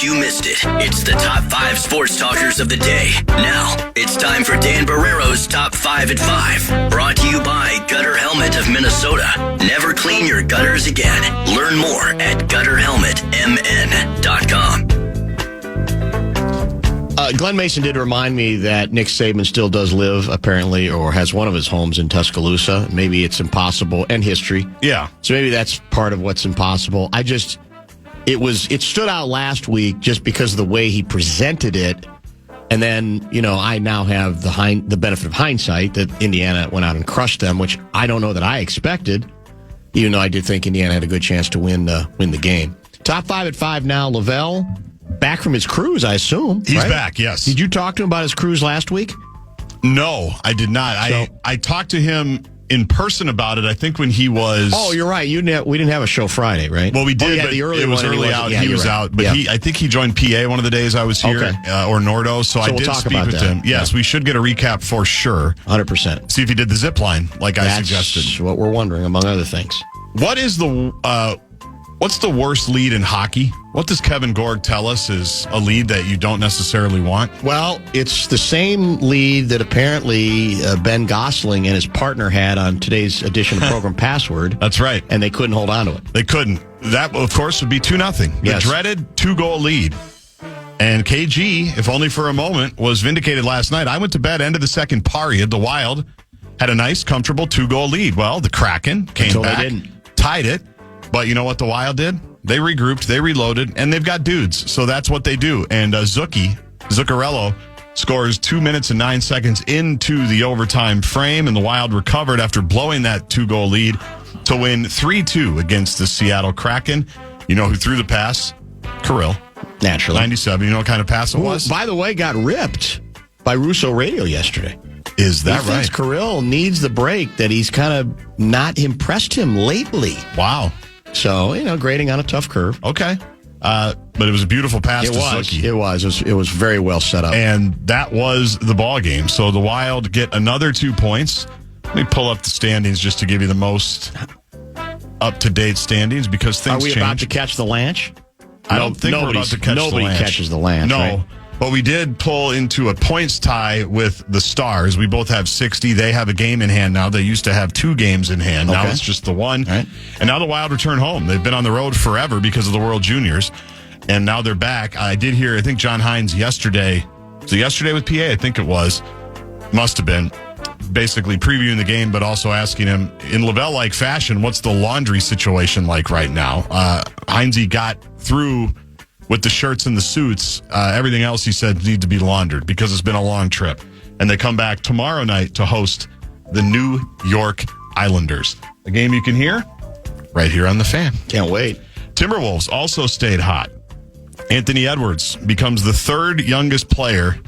case you missed it, it's the top 5 sports talkers of the day. Now, it's time for Dan Barrero's Top 5 at 5. Brought to you by Gutter Helmet of Minnesota. Never clean your gutters again. Learn more at gutterhelmetmn.com. Glenn Mason did remind me that Nick Saban still does live, apparently, or has one of his homes in Tuscaloosa. Maybe it's impossible, and history. Yeah. So maybe that's part of what's impossible. It stood out last week just because of the way he presented it. And then, I now have the benefit of hindsight that Indiana went out and crushed them, which I don't know that I expected, even though I did think Indiana had a good chance to win the game. Top 5 at 5 now, Lavelle. Back from his cruise, I assume. He's right? back, yes. Did you talk to him about his cruise last week? No, I did not. I talked to him in person about it, I think, when he was... Oh, you're right. We didn't have a show Friday, right? Well, we did, but it was early out. Yeah, he was out. But I think he joined PA one of the days I was here, or Nordo, so I did speak with him. Yes, we should get a recap for sure. 100%. See if he did the zip line, like I suggested. That's what we're wondering, among other things. What's the worst lead in hockey? What does Kevin Gorg tell us is a lead that you don't necessarily want? Well, it's the same lead that apparently Ben Gosling and his partner had on today's edition of Program Password. That's right. And they couldn't hold on to it. They couldn't. That, of course, would be 2-0. The dreaded 2-goal lead. And KG, if only for a moment, was vindicated last night. I went to bed, end of the second period. The Wild had a nice, comfortable 2-goal lead. Well, the Kraken came back, tied it. But you know what the Wild did? They regrouped, they reloaded, and they've got dudes. So that's what they do. And Zuccarello, scores 2 minutes and 9 seconds into the overtime frame, and the Wild recovered after blowing that 2-goal lead to win 3-2 against the Seattle Kraken. You know who threw the pass? Kirill. Naturally. 97. You know what kind of pass it was? By the way, got ripped by Russo Radio yesterday. Is that right? Kirill needs the break, that he's kind of not impressed him lately. Wow. So, grading on a tough curve. Okay. But it was a beautiful pass to Zucchi. It was very well set up. And that was the ball game. So the Wild get another 2 points. Let me pull up the standings just to give you the most up-to-date standings, because things change. Are we about to catch the Lanch? I don't think we're about to catch the Lanch. Nobody catches the Lanch, No. right? But we did pull into a points tie with the Stars. We both have 60. They have a game in hand now. They used to have 2 games in hand. Now it's just the one. Right. And now the Wild return home. They've been on the road forever because of the World Juniors. And now they're back. I did hear, I think John Hines yesterday. So yesterday with PA, I think it was. Must have been. Basically previewing the game, but also asking him, in Lavelle-like fashion, what's the laundry situation like right now? Heinze got through with the shirts and the suits. Everything else, he said, need to be laundered because it's been a long trip. And they come back tomorrow night to host the New York Islanders. A game you can hear right here on the Fan. Can't wait. Timberwolves also stayed hot. Anthony Edwards becomes the 3rd youngest player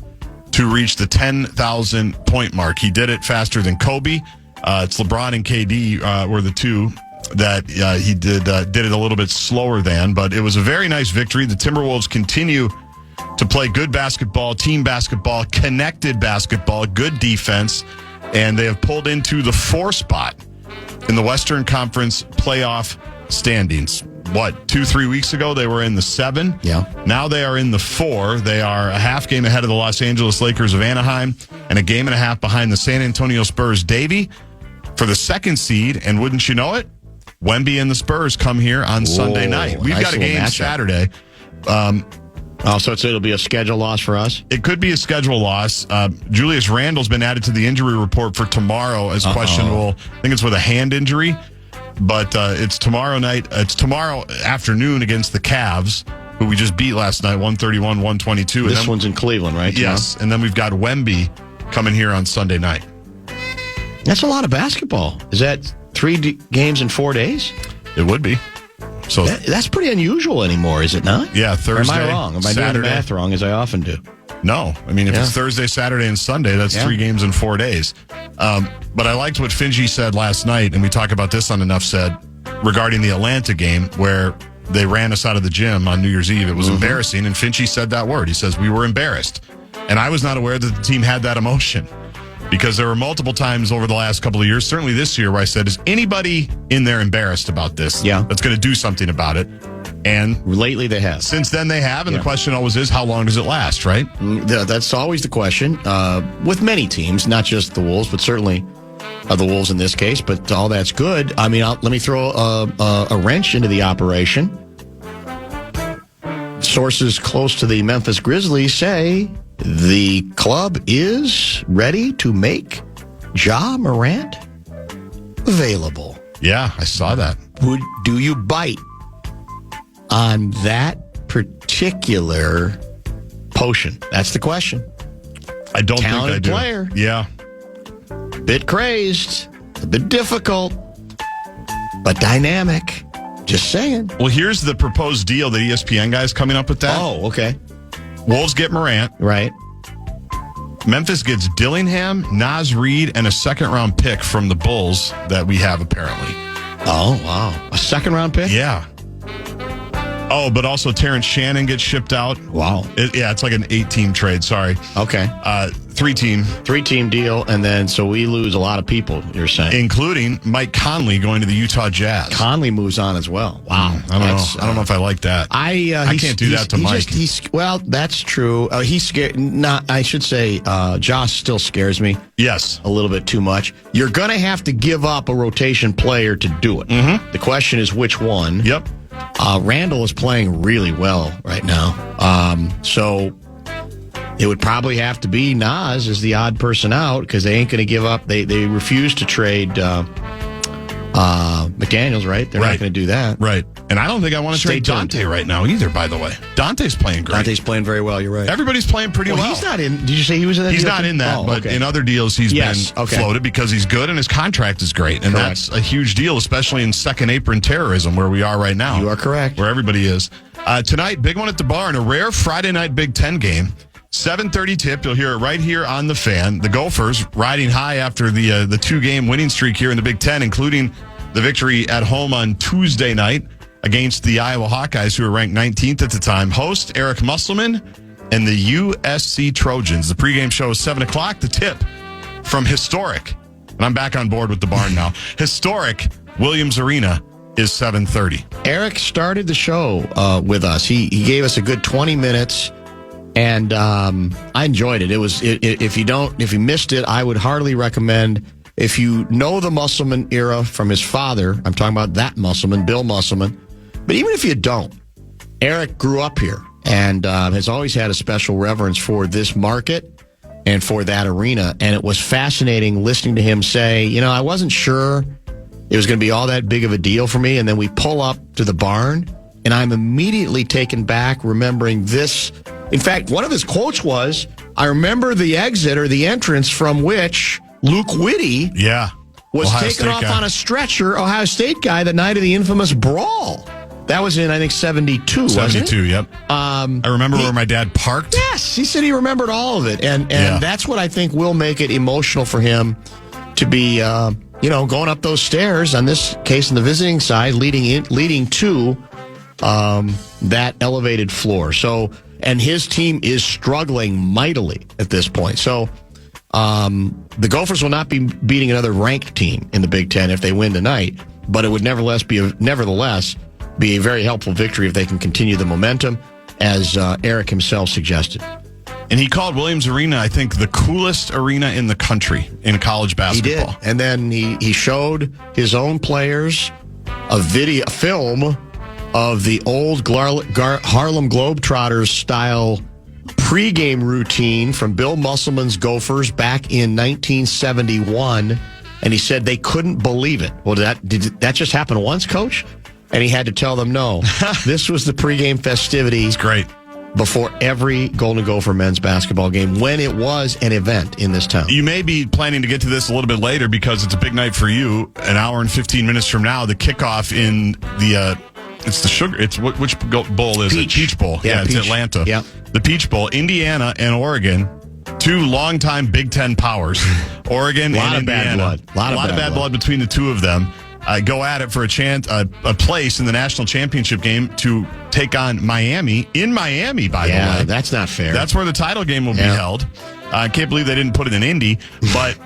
to reach the 10,000 point mark. He did it faster than Kobe. It's LeBron and KD were the two that he did it a little bit slower than, but it was a very nice victory. The Timberwolves continue to play good basketball, team basketball, connected basketball, good defense, and they have pulled into the 4 spot in the Western Conference playoff standings. 2-3 weeks ago, they were in the 7. Yeah. Now they are in the 4. They are a half game ahead of the Los Angeles Lakers of Anaheim and a game and a half behind the San Antonio Spurs. Davey, for the 2nd seed, and wouldn't you know it, Wemby and the Spurs come here on Sunday night. We've got a game Saturday. So it'll be a schedule loss for us? It could be a schedule loss. Julius Randle's been added to the injury report for tomorrow as questionable. I think it's with a hand injury. But it's tomorrow night. It's tomorrow afternoon against the Cavs, who we just beat last night, 131-122. This one's in Cleveland, right? Yes. And then we've got Wemby coming here on Sunday night. That's a lot of basketball. Is that 3 games in 4 days? It would be. So that's pretty unusual anymore, is it not? Yeah, Thursday. Or am I wrong? Am I doing the math wrong, as I often do? No. I mean, if it's Thursday, Saturday, and Sunday, that's 3 games in 4 days. But I liked what Finji said last night, and we talk about this on Enough Said, regarding the Atlanta game, where they ran us out of the gym on New Year's Eve. It was embarrassing, and Finchi said that word. He says, we were embarrassed. And I was not aware that the team had that emotion, because there were multiple times over the last couple of years, certainly this year, where I said, is anybody in there embarrassed about this? Yeah. That's going to do something about it? And lately they have. Since then they have, and the question always is, how long does it last, right? That's always the question with many teams, not just the Wolves, but certainly the Wolves in this case. But all that's good. I mean, let me throw a wrench into the operation. Sources close to the Memphis Grizzlies say the club is ready to make Ja Morant available. Yeah, I saw that. Do you bite on that particular potion? That's the question. I don't Talented think I do. Player. Yeah. Bit crazed, a bit difficult, but dynamic. Just saying. Well, here's the proposed deal that ESPN guy's coming up with that. Oh, okay. Wolves get Morant. Right. Memphis gets Dillingham, Naz Reid, and a second-round pick from the Bulls that we have apparently. Oh, wow. A second-round pick? Yeah. Oh, but also Terrence Shannon gets shipped out. Wow. It's like an 8-team trade. Sorry. Okay. 3-team. 3-team deal, and then so we lose a lot of people, you're saying. Including Mike Conley going to the Utah Jazz. Conley moves on as well. Wow. I don't know. I don't know if I like that. I can't do that to Mike. Well, that's true. He's scared. I should say, Josh still scares me. Yes. A little bit too much. You're going to have to give up a rotation player to do it. Mm-hmm. The question is which one. Yep. Randall is playing really well right now. So it would probably have to be Naz as the odd person out because they ain't going to give up. They refuse to trade McDaniels, right? They're not going to do that. Right. And I don't think I want to trade Dante right now either, by the way. Dante's playing great. Dante's playing very well, you're right. Everybody's playing pretty well. He's not in. Did you say he was in that He's deal? not in that, but in other deals he's been floated because he's good and his contract is great. And that's a huge deal, especially in second apron terrorism where we are right now. You are correct. Where everybody is. Tonight, big one at the barn, a rare Friday night Big Ten game. 7:30 tip. You'll hear it right here on the Fan. The Gophers riding high after the 2-game winning streak here in the Big Ten, including the victory at home on Tuesday night against the Iowa Hawkeyes, who were ranked 19th at the time. Host Eric Musselman and the USC Trojans. The pregame show is 7 o'clock. The tip from historic, and I'm back on board with the barn now, historic Williams Arena is 7:30. Eric started the show with us. He gave us a good 20 minutes. And I enjoyed it. It was if you missed it, I would heartily recommend. If you know the Musselman era from his father, I'm talking about that Musselman, Bill Musselman. But even if you don't, Eric grew up here and has always had a special reverence for this market and for that arena. And it was fascinating listening to him say, I wasn't sure it was going to be all that big of a deal for me. And then we pull up to the barn, and I'm immediately taken back remembering this. In fact, one of his quotes was, I remember the exit or the entrance from which Luke Whitty was taken off on a stretcher, Ohio State guy, the night of the infamous brawl. That was in, I think, 72, wasn't it? 72, yep. I remember where my dad parked. Yes, he said he remembered all of it. And that's what I think will make it emotional for him to be, going up those stairs, on this case in the visiting side, leading to that elevated floor. So... And his team is struggling mightily at this point. So the Gophers will not be beating another ranked team in the Big Ten if they win tonight. But it would nevertheless be a very helpful victory if they can continue the momentum, as Eric himself suggested. And he called Williams Arena, I think, the coolest arena in the country in college basketball. He did. And then he showed his own players a film of the old Harlem Globetrotters style pregame routine from Bill Musselman's Gophers back in 1971, and he said they couldn't believe it. Well, did that just happen once, Coach? And he had to tell them, no, this was the pregame festivities. Great. Before every Golden Gopher men's basketball game, when it was an event in this town. You may be planning to get to this a little bit later because it's a big night for you. An hour and 15 minutes from now, the kickoff in the... It's the sugar. It's which bowl is it? Peach Bowl. Yeah, it's Atlanta. Yeah. The Peach Bowl. Indiana and Oregon, two longtime Big Ten powers. Oregon and Indiana. A lot of bad blood between the two of them. Go at it for a place in the national championship game to take on Miami in Miami. By the way, yeah, that's not fair. That's where the title game will be held. I can't believe they didn't put it in Indy, but.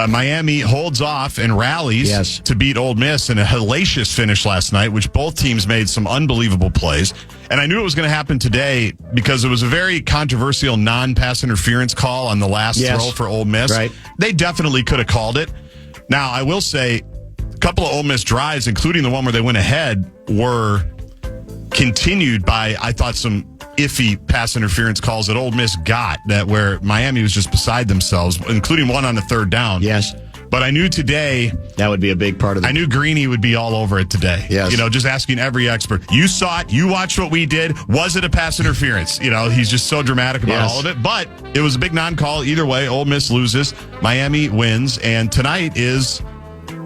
Miami holds off and rallies to beat Ole Miss in a hellacious finish last night, which both teams made some unbelievable plays. And I knew it was going to happen today because it was a very controversial non-pass interference call on the last throw for Ole Miss. Right. They definitely could have called it. Now, I will say a couple of Ole Miss drives, including the one where they went ahead, were continued by, I thought, some iffy pass interference calls that Ole Miss got, that where Miami was just beside themselves, including one on the third down. Yes. But I knew today that would be a big part of it. I knew Greeny would be all over it today. Yes. Just asking every expert. You saw it. You watched what we did. Was it a pass interference? He's just so dramatic about all of it. But it was a big non-call. Either way, Ole Miss loses. Miami wins. And tonight is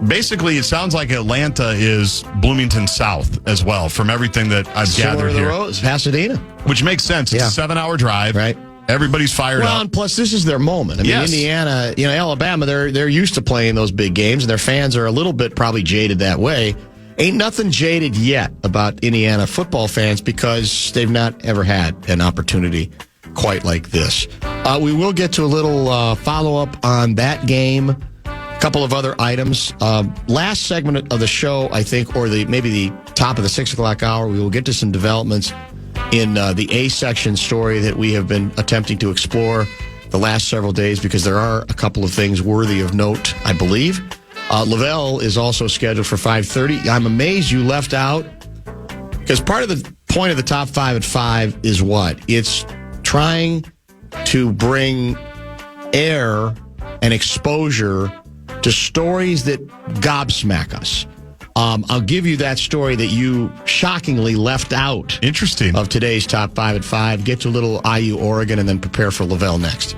basically, it sounds like Atlanta is Bloomington South as well, from everything that I've gathered here. Rose, Pasadena. Which makes sense. It's a 7-hour drive. Right. Everybody's fired up. And plus, this is their moment. I mean, Indiana, Alabama, they're used to playing those big games, and their fans are a little bit probably jaded that way. Ain't nothing jaded yet about Indiana football fans because they've not ever had an opportunity quite like this. We will get to a little follow-up on that game. A couple of other items. Last segment of the show, I think, or maybe the top of the 6 o'clock hour, we will get to some developments in the A-section story that we have been attempting to explore the last several days because there are a couple of things worthy of note, I believe. Lavelle is also scheduled for 5:30. I'm amazed you left out because part of the point of the top 5 at 5 is what? It's trying to bring air and exposure to stories that gobsmack us. I'll give you that story that you shockingly left out. Interesting. Of today's top 5 at 5. Get to a little IU Oregon and then prepare for Lavelle next.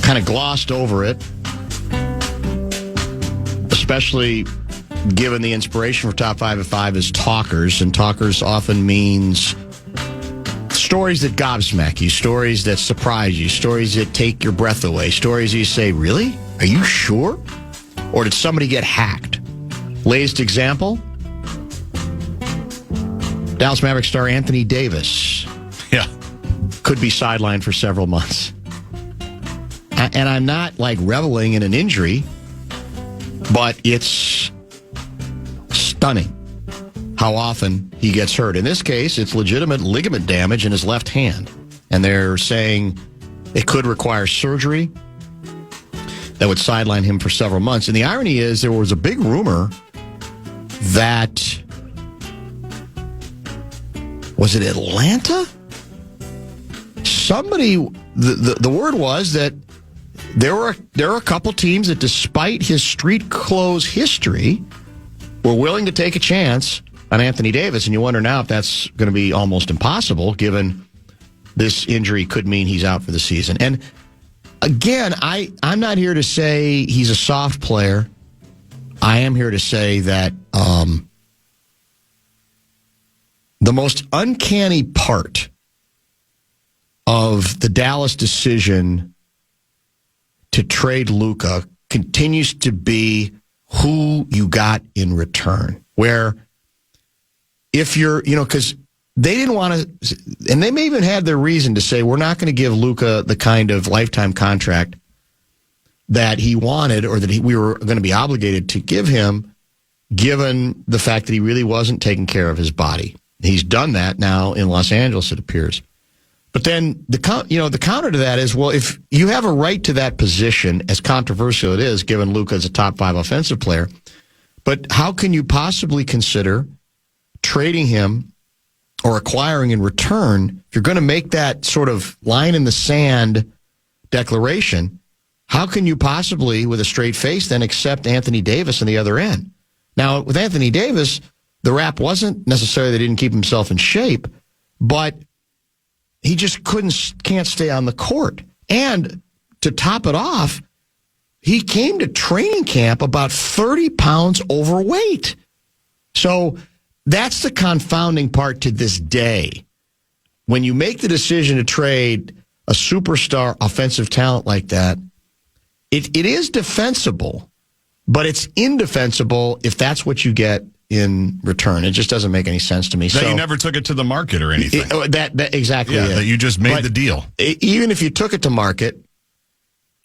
Kind of glossed over it, especially given the inspiration for Top 5 at 5 is talkers, and talkers often means stories that gobsmack you, stories that surprise you, stories that take your breath away, stories you say, really? Are you sure? Or did somebody get hacked? Latest example, Dallas Mavericks star Anthony Davis. Yeah. Could be sidelined for several months. And I'm not like reveling in an injury, but it's stunning how often he gets hurt. In this case, it's legitimate ligament damage in his left hand. And they're saying it could require surgery that would sideline him for several months. And the irony is there was a big rumor that, was it Atlanta? Somebody, the word was that there were a couple teams that, despite his street clothes history, were willing to take a chance on Anthony Davis. And you wonder now if that's going to be almost impossible, given this injury could mean he's out for the season. And again, I'm not here to say he's a soft player. I am here to say that the most uncanny part of the Dallas decision to trade Luka continues to be who you got in return. Where if you're, because they didn't want to, and they may even had their reason to say, we're not going to give Luka the kind of lifetime contract that he wanted or that we were going to be obligated to give him, given the fact that he really wasn't taking care of his body. He's done that now in Los Angeles, it appears. But then the counter to that is, well, if you have a right to that position, as controversial it is, given Luka is a top 5 offensive player, but how can you possibly consider trading him or acquiring in return, if you're going to make that sort of line in the sand declaration, how can you possibly, with a straight face, then accept Anthony Davis on the other end? Now, with Anthony Davis, the rap wasn't necessarily that he didn't keep himself in shape, but he just can't stay on the court. And to top it off, he came to training camp about 30 pounds overweight. So that's the confounding part to this day. When you make the decision to trade a superstar offensive talent like that, it is defensible, but it's indefensible if that's what you get in return. It just doesn't make any sense to me. That you never took it to the market or anything. That exactly. Yeah, that you just made the deal. Even if you took it to market,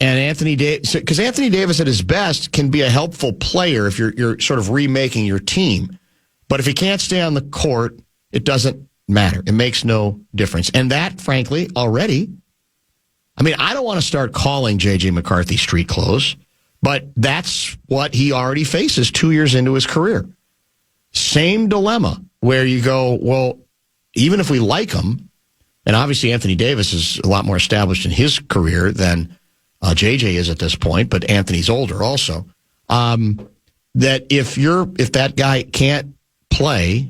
and Anthony Davis, because Anthony Davis at his best can be a helpful player if you're sort of remaking your team. But if he can't stay on the court, it doesn't matter. It makes no difference. And that, frankly, already, I mean, I don't want to start calling J.J. McCarthy street clothes, but that's what he already faces 2 years into his career. Same dilemma where you go, well, even if we like him, and obviously Anthony Davis is a lot more established in his career than J.J. is at this point, but Anthony's older also, that if that guy can't play,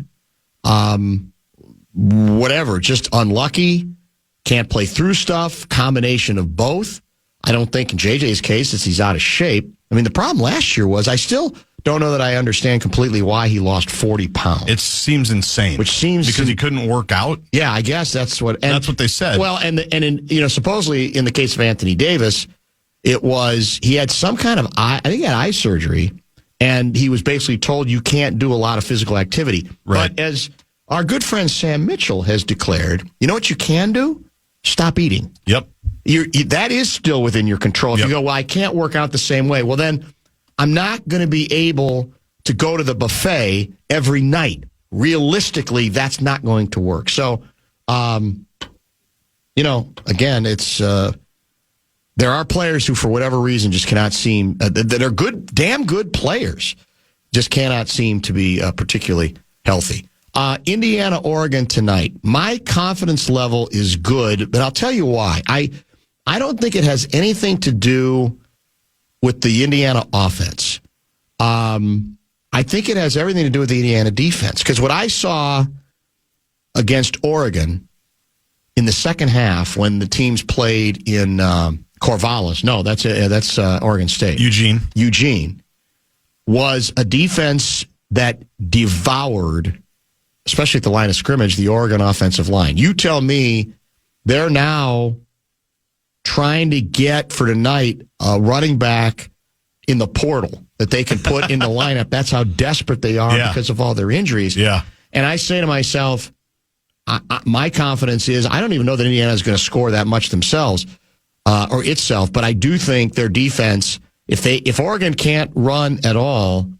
whatever, just unlucky, can't play through stuff, combination of both. I don't think in JJ's case it's he's out of shape. I mean, the problem last year was I still don't know that I understand completely why he lost 40 pounds. It seems insane. Which seems because he couldn't work out. Yeah, I guess that's what they said. Well, and in supposedly in the case of Anthony Davis, it was he had some kind of I think he had eye surgery. And he was basically told you can't do a lot of physical activity. Right. But as our good friend Sam Mitchell has declared, you know what you can do? Stop eating. Yep. That is still within your control. If you go, well, I can't work out the same way. Well, then I'm not going to be able to go to the buffet every night. Realistically, that's not going to work. So, again, it's... there are players who, for whatever reason, just cannot seem that are good, damn good players, just cannot seem to be particularly healthy. Indiana, Oregon tonight. My confidence level is good, but I'll tell you why. I don't think it has anything to do with the Indiana offense. I think it has everything to do with the Indiana defense. Because what I saw against Oregon in the second half when the teams played in Corvallis. No, that's Oregon State. Eugene was a defense that devoured, especially at the line of scrimmage, the Oregon offensive line. You tell me they're now trying to get for tonight a running back in the portal that they can put in the lineup. That's how desperate they are because of all their injuries. Yeah. And I say to myself, my confidence is I don't even know that Indiana is going to score that much themselves. Or itself, but I do think their defense, if Oregon can't run at all,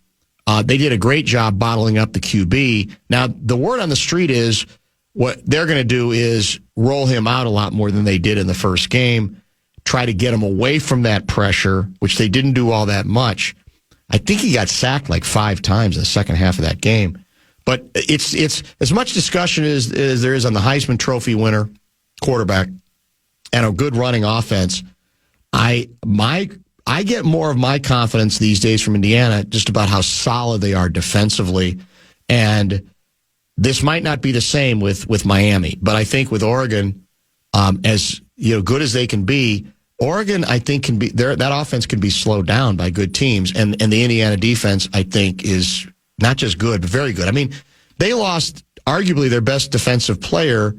they did a great job bottling up the QB. Now, the word on the street is what they're going to do is roll him out a lot more than they did in the first game, try to get him away from that pressure, which they didn't do all that much. I think he got sacked like 5 times in the second half of that game. But it's as much discussion as there is on the Heisman Trophy winner quarterback and a good running offense. I get more of my confidence these days from Indiana just about how solid they are defensively. And this might not be the same with Miami, but I think with Oregon, as good as they can be, Oregon I think can be that offense can be slowed down by good teams, and the Indiana defense I think is not just good but very good. I mean, they lost arguably their best defensive player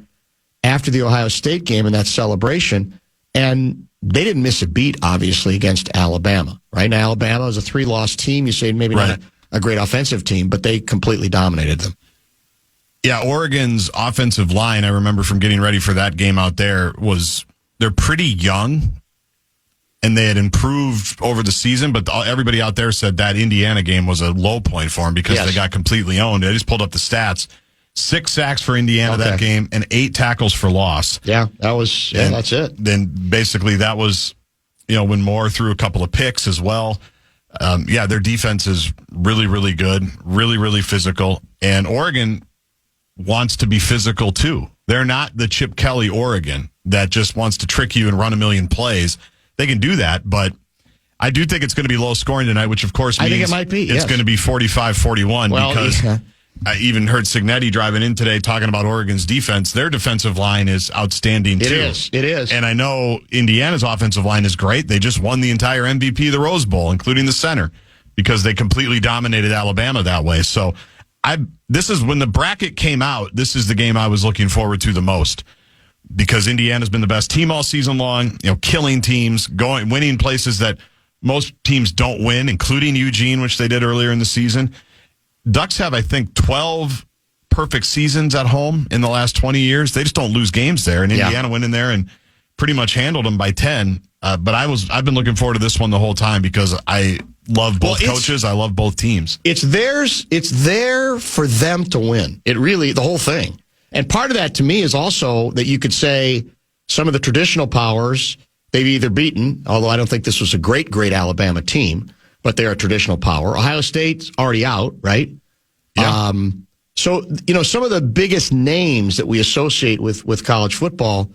after the Ohio State game in that celebration, and they didn't miss a beat, obviously, against Alabama. Right now, Alabama is a 3-loss team. You say maybe not a great offensive team, but they completely dominated them. Yeah, Oregon's offensive line, I remember from getting ready for that game out there, they're pretty young, and they had improved over the season, but everybody out there said that Indiana game was a low point for them because they got completely owned. I just pulled up the stats. 6 sacks for Indiana that game and 8 tackles for loss. Yeah, that's it. Then basically that was, when Moore threw a couple of picks as well. Their defense is really, really good, really, really physical. And Oregon, wants to be physical too. They're not the Chip Kelly Oregon that just wants to trick you and run a million plays. They can do that, but I do think it's going to be low scoring tonight, which of course means I think it might be. It's going to be 45-41 because I even heard Signetti driving in today talking about Oregon's defense. Their defensive line is outstanding too. It is. And I know Indiana's offensive line is great. They just won the entire MVP of the Rose Bowl, including the center, because they completely dominated Alabama that way. So this is when the bracket came out, this is the game I was looking forward to the most, because Indiana's been the best team all season long, killing teams, winning places that most teams don't win, including Eugene, which they did earlier in the season. Ducks have, I think, 12 perfect seasons at home in the last 20 years. They just don't lose games there. And Indiana went in there and pretty much handled them by 10. But I've been looking forward to this one the whole time because I love both coaches. I love both teams. It's there for them to win. It really, the whole thing. And part of that to me is also that you could say some of the traditional powers they've either beaten, although I don't think this was a great Alabama team, but they're a traditional power. Ohio State's already out, right? Yeah. So, some of the biggest names that we associate with college football,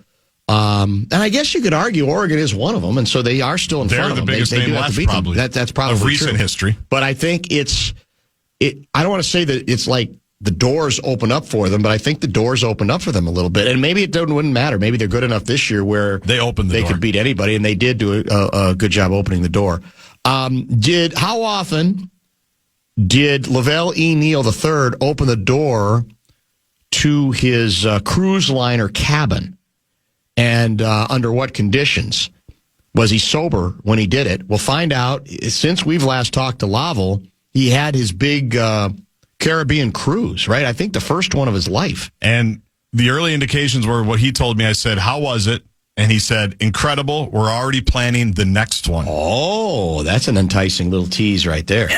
and I guess you could argue Oregon is one of them, and so they are still in front of them. They're the biggest name left, probably. That's probably of recent true. history. But I think I don't want to say that it's like the doors open up for them, but I think the doors opened up for them a little bit. And maybe wouldn't matter. Maybe they're good enough this year where they could beat anybody, and they did do a good job opening the door. How often did Lavelle Neal III open the door to his cruise liner cabin? And under what conditions? Was he sober when he did it? We'll find out. Since we've last talked to Lavelle, he had his big Caribbean cruise, right? I think the first one of his life. And the early indications were what he told me. I said, how was it? And he said, incredible. We're already planning the next one. Oh, that's an enticing little tease right there.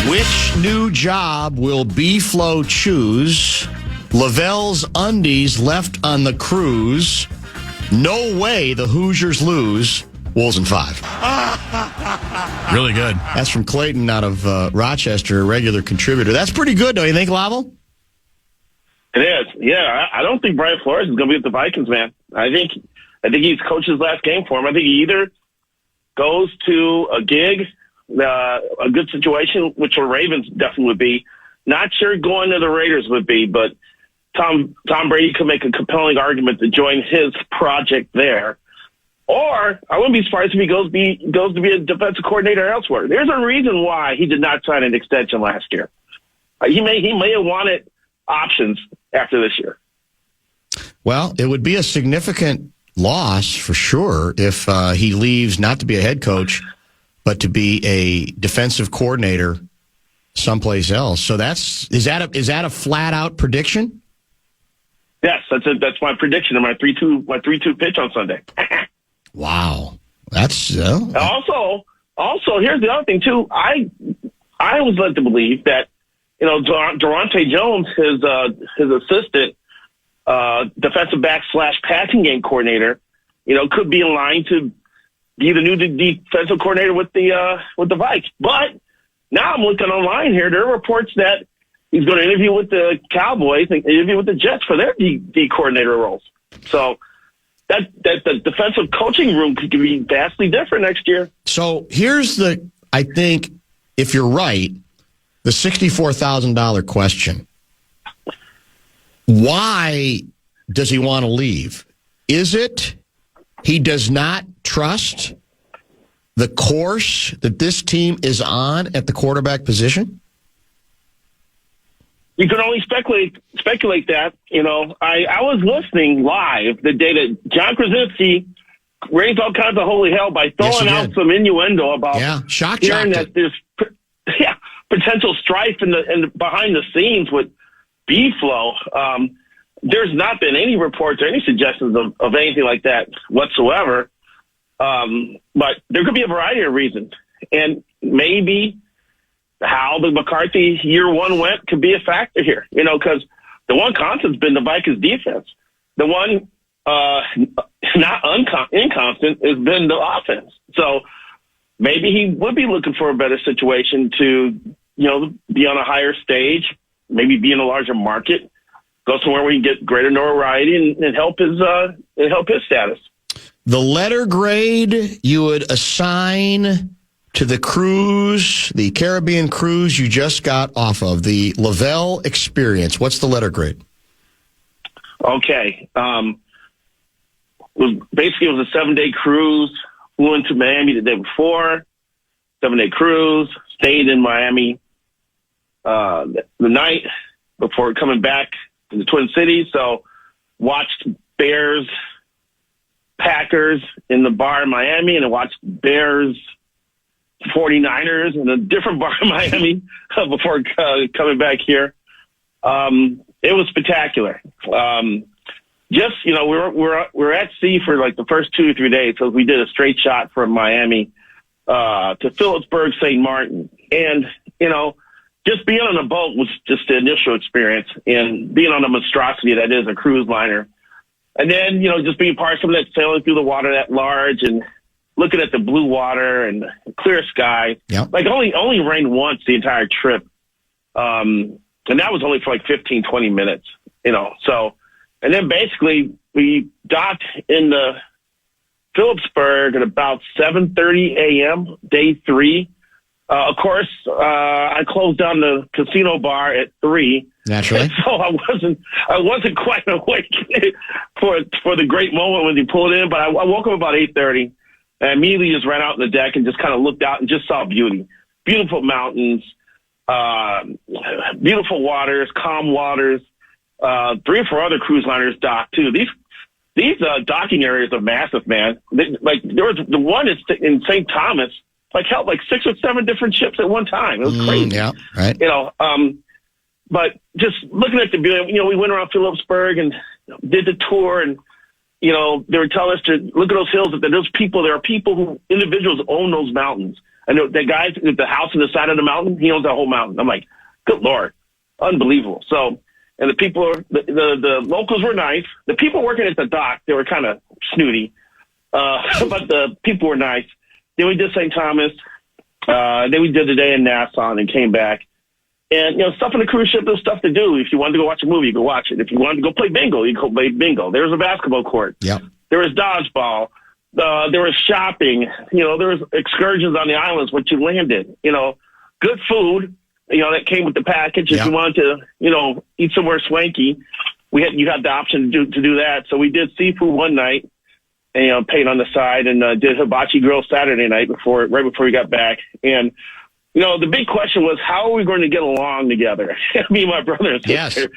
Which new job will B-Flow choose? Lavelle's undies left on the cruise. No way the Hoosiers lose. Wolves in 5. Really good. That's from Clayton out of Rochester, a regular contributor. That's pretty good, don't you think, Lavelle? It is. Yeah, I don't think Brian Flores is going to be with the Vikings, man. I think he's coached his last game for him. I think he either goes to a gig, a good situation, which the Ravens definitely would be. Not sure going to the Raiders would be, but Tom Brady could make a compelling argument to join his project there. Or I wouldn't be surprised if he goes to be a defensive coordinator elsewhere. There's a reason why he did not sign an extension last year. He may have wanted options after this year. Well, it would be a significant loss for sure if he leaves not to be a head coach, but to be a defensive coordinator someplace else. So is that a flat out prediction? Yes, that's my prediction in my 3-2 pitch on Sunday. Wow, that's also here's the other thing too. I was led to believe that Durante Jones, his assistant defensive back / passing game coordinator, could be in line to be the new defensive coordinator with the Vikes. But now I'm looking online here. There are reports that he's going to interview with the Cowboys and interview with the Jets for their D coordinator roles. So that the defensive coaching room could be vastly different next year. So here's I think, if you're right, the $64,000 question. Why does he want to leave? Is it he does not trust the course that this team is on at the quarterback position? You can only speculate that. I was listening live the day that John Krasinski raised all kinds of holy hell by throwing out some innuendo about hearing that there's potential strife in the behind the scenes with B-Flow. There's not been any reports or any suggestions of anything like that whatsoever. But there could be a variety of reasons. And maybe how the McCarthy year one went could be a factor here, because the one constant's been the Vikings defense. The one not inconstant has been the offense. So maybe he would be looking for a better situation to, be on a higher stage, maybe be in a larger market, go somewhere where he can get greater notoriety and help his status. The letter grade you would assign to the cruise, the Caribbean cruise you just got off of, the Lavelle experience, what's the letter grade? Okay. It was a 7-day cruise. Flew into Miami the day before. 7-day cruise. Stayed in Miami the night before coming back to the Twin Cities. So watched Bears, Packers in the bar in Miami, and I watched Bears, 49ers in a different bar in Miami before coming back here. It was spectacular. We're at sea for like the first 2 or 3 days. So we did a straight shot from Miami to Phillipsburg, St. Martin. And, just being on a boat was just the initial experience, and being on a monstrosity that is a cruise liner. And then, just being part of something that's sailing through the water that large and looking at the blue water and clear sky. Yep. Like only rained once the entire trip. And that was only for like 15, 20 minutes, so. And then basically we docked in the Phillipsburg at about 7:30 a.m., day 3. Of course, I closed down the casino bar at 3. Naturally. So I wasn't quite awake for the great moment when you pulled in, but I woke up about 8:30 and immediately just ran out on the deck and just kind of looked out and just saw beauty. Beautiful mountains, beautiful waters, calm waters. 3 or 4 other cruise liners docked too. These docking areas are massive, man. There was the one in St. Thomas, held 6 or 7 different ships at one time. It was crazy. Yeah, right. But just looking at the beauty, we went around Phillipsburg and did the tour, and they were telling us to look at those hills. That there are people individuals own those mountains, and the guy with the house on the side of the mountain, he owns that whole mountain. I'm like, good Lord, unbelievable. So. And the people, the locals were nice. The people working at the dock, they were kind of snooty. But the people were nice. Then we did St. Thomas. Then we did the day in Nassau and came back. And, stuff on the cruise ship, there's stuff to do. If you wanted to go watch a movie, you go watch it. If you wanted to go play bingo, you go play bingo. There was a basketball court. Yep. There was dodgeball. There was shopping. There was excursions on the islands once you landed. Good food. That came with the package. If you wanted to, eat somewhere swanky, you had the option to do that. So we did seafood one night, and paid on the side, and did hibachi grill Saturday night right before we got back. And the big question was, how are we going to get along together? Me and my brother and sister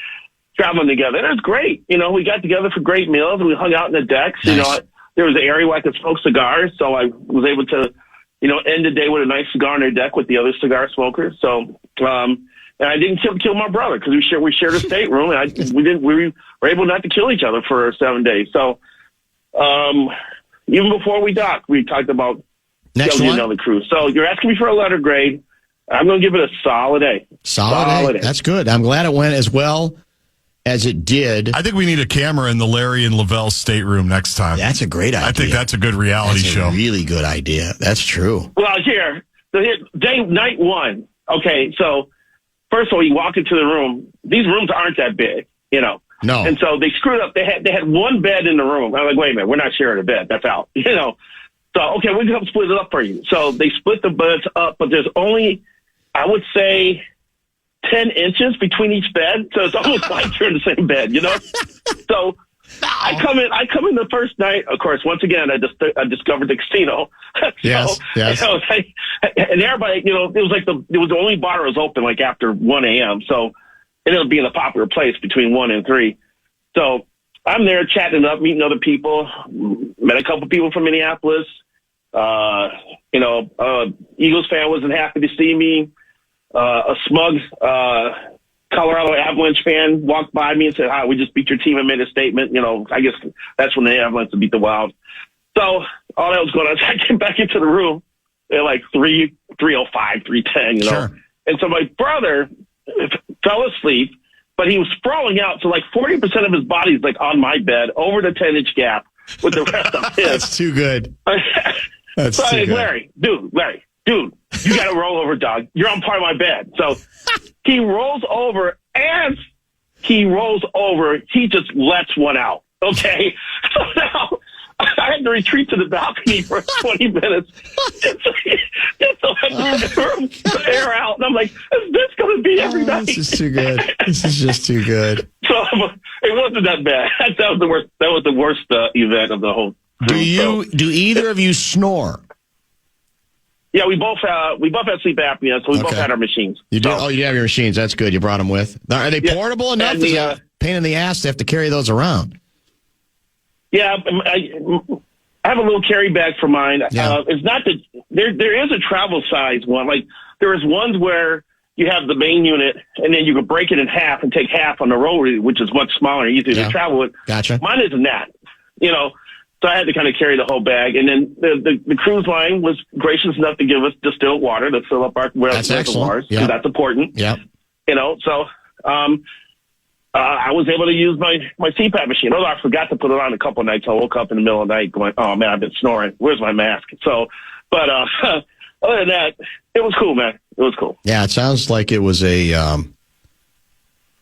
traveling together. And it was great. We got together for great meals, and we hung out in the decks. Nice. There was an area where I could smoke cigars, so I was able to end the day with a nice cigar on their deck with the other cigar smokers. So, and I didn't kill my brother because we shared a stateroom, and we were able not to kill each other for 7 days. So, even before we docked, we talked about another cruise. So you're asking me for a letter grade. I'm going to give it a solid A. Solid A. That's good. I'm glad it went as well as it did. I think we need a camera in the Larry and Lavelle stateroom next time. That's a great idea. I think that's a good reality show. That's a really good idea. That's true. Well, night 1. Okay, so first of all, you walk into the room. These rooms aren't that big, No. And so they screwed up. They had one bed in the room. I'm like, wait a minute, we're not sharing a bed. That's out, So, okay, we can help split it up for you. So they split the beds up, but there's only, I would say, 10 inches between each bed, so it's almost like you're in the same bed, So I come in the first night. Of course, once again, I discovered the casino. Yes. And everybody, it was the only bar that was open after 1 a.m. So it ended up being a popular place between 1 and 3. So I'm there chatting up, meeting other people. Met a couple people from Minneapolis. Eagles fan wasn't happy to see me. A smug Colorado Avalanche fan walked by me and said, "Hi, we just beat your team and made a statement." I guess that's when the Avalanche beat the Wild. So all that was going on. I came back into the room at 3:05, 3:10, Sure. And so my brother fell asleep, but he was sprawling out. So like 40% of his body's like on my bed over the 10-inch gap with the rest of his. That's too good. That's so too good. Larry, dude, you got to roll over, dog. You're on part of my bed. So he rolls over. As he rolls over, he just lets one out. Okay. So now I had to retreat to the balcony for 20 minutes just to let the air out. And I'm like, is this going to be every night? This is too good. This is just too good. So it wasn't that bad. That was the worst. That was the worst event of the whole. Do either of you snore? Yeah, we both had sleep apnea, so we both had our machines. You do? Oh, you have your machines. That's good. You brought them with. Now, are they portable enough? Is it a pain in the ass to have to carry those around? Yeah, I have a little carry bag for mine. Yeah. It's not that there is a travel size one. Like there is ones where you have the main unit, and then you can break it in half and take half on the road, which is much smaller and easier to travel with. Gotcha. Mine isn't that, So I had to kind of carry the whole bag. And then the cruise line was gracious enough to give us distilled water to fill up our reservoirs. Yep. That's important. Yeah. So I was able to use my CPAP machine. Although I forgot to put it on a couple of nights. I woke up in the middle of the night going, oh, man, I've been snoring. Where's my mask? So, but other than that, it was cool, man. It was cool. Yeah, it sounds like it was a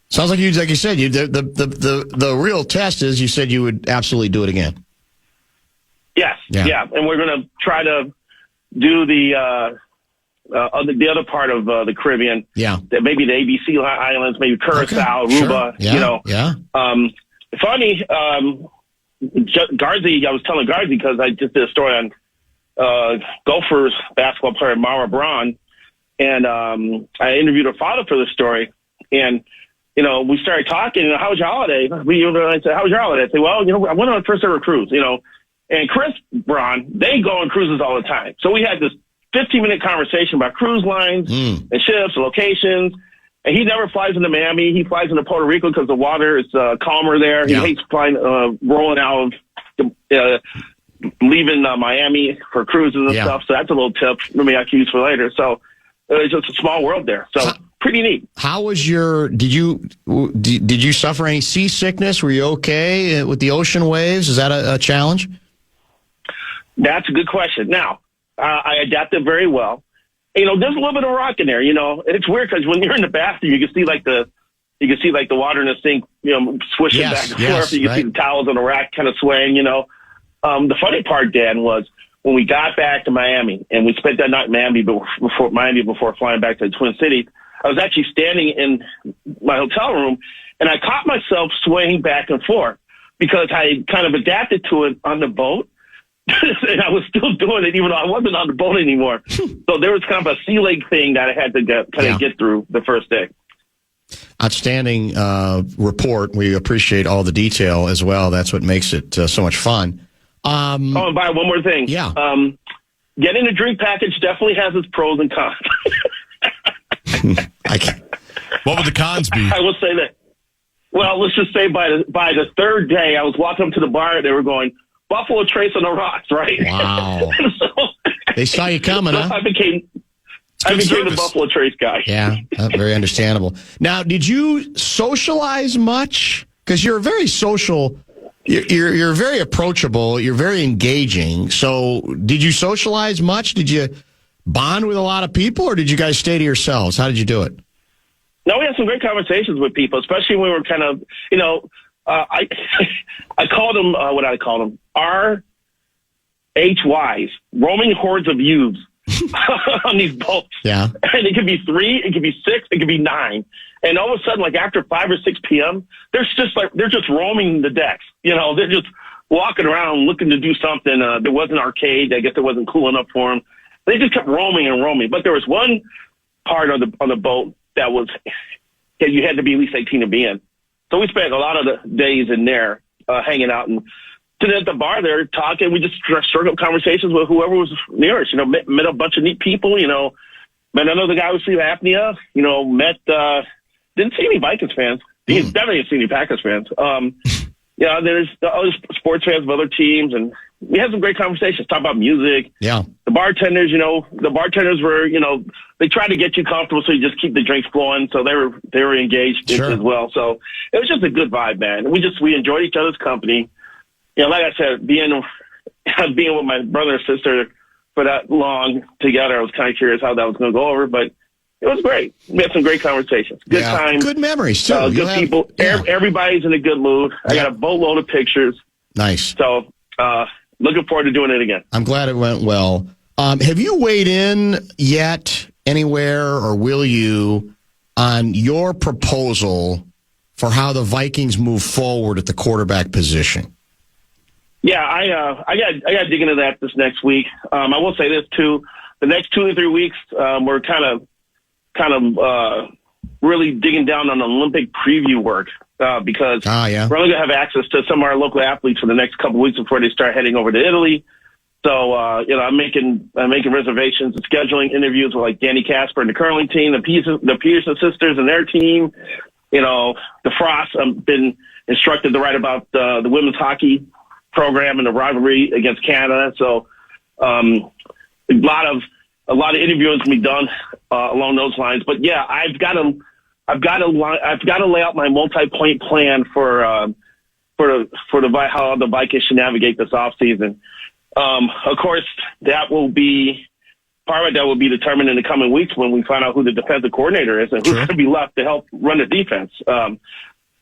sounds like you said, the real test is you said you would absolutely do it again. Yes, yeah. And we're going to try to do the other part of the Caribbean. Yeah. Maybe the ABC Islands, maybe Curacao, Aruba, sure. Yeah. Funny, Gaardsy, I was telling Gaardsy because I just did a story on Gophers basketball player Mara Braun, and I interviewed her father for the story, and we started talking, how was your holiday? I said, how was your holiday? I said, well, I went on a first ever cruise, and Chris Braun, they go on cruises all the time. So we had this 15-minute conversation about cruise lines and ships and locations. And he never flies into Miami. He flies into Puerto Rico because the water is calmer there. He hates flying, rolling out of, leaving Miami for cruises and stuff. So that's a little tip maybe I can use for later. So it's just a small world there. So pretty neat. How was did you suffer any seasickness? Were you okay with the ocean waves? Is that a challenge? That's a good question. Now, I adapted very well. There's a little bit of rock in there, and it's weird because when you're in the bathroom, you can see the water in the sink, swishing back and forth. You can see the towels on the rack kind of swaying, The funny part, Dan, was when we got back to Miami and we spent that night in Miami before flying back to the Twin Cities, I was actually standing in my hotel room and I caught myself swaying back and forth because I kind of adapted to it on the boat. And I was still doing it even though I wasn't on the boat anymore. So there was kind of a sea leg thing that I had to get through the first day. Outstanding report. We appreciate all the detail as well. That's what makes it so much fun. And by one more thing. Yeah. Getting a drink package definitely has its pros and cons. What would the cons be? I will say that. Well, let's just say by the third day, I was walking up to the bar. They were going, Buffalo Trace on the rocks, right? Wow. So, they saw you coming, huh? I became the Buffalo Trace guy. Yeah, very understandable. Now, did you socialize much? Because you're very social. You're very approachable. You're very engaging. So, did you socialize much? Did you bond with a lot of people, or did you guys stay to yourselves? How did you do it? No, we had some great conversations with people, especially when we were kind of, I called them, what did I call them? RHYs, roaming hordes of youths on these boats. Yeah. And it could be 3, it could be 6, it could be 9. And all of a sudden, like after 5 or 6 p.m., they're just roaming the decks. They're just walking around looking to do something. There was an arcade. I guess it wasn't cool enough for them. They just kept roaming and roaming. But there was one part on the boat that you had to be at least 18 to be in. So we spent a lot of the days in there hanging out and sitting at the bar there talking. We just struck up conversations with whoever was near us. Met a bunch of neat people. Met another guy with sleep apnea. Didn't see any Vikings fans. Definitely didn't see any Packers fans. There's other sports fans of other teams, and we had some great conversations. Talk about music. Yeah. The bartenders, were, they try to get you comfortable, so you just keep the drinks flowing. So they were engaged as well. So it was just a good vibe, man. We enjoyed each other's company. Like I said, being with my brother and sister for that long together, I was kind of curious how that was going to go over, but it was great. We had some great conversations. Good time. Good memories, too. Good people. Yeah. Everybody's in a good mood. I got a boatload of pictures. Nice. So looking forward to doing it again. I'm glad it went well. Have you weighed in yet anywhere, or will you, on your proposal for how the Vikings move forward at the quarterback position? Yeah, I got to dig into that this next week. I will say this too: the next 2 to 3 weeks, we're kind of really digging down on Olympic preview work because we're only going to have access to some of our local athletes for the next couple of weeks before they start heading over to Italy. So I'm making reservations and scheduling interviews with like Danny Casper and the curling team, the Peterson sisters and their team. The Frost. I've been instructed to write about the women's hockey program and the rivalry against Canada. So a lot of interviewing can be done along those lines. But yeah, I've got to lay out my multi-point plan for how the Vikings should navigate this offseason. Of course, part of that will be determined in the coming weeks when we find out who the defensive coordinator is and who's going to be left to help run the defense.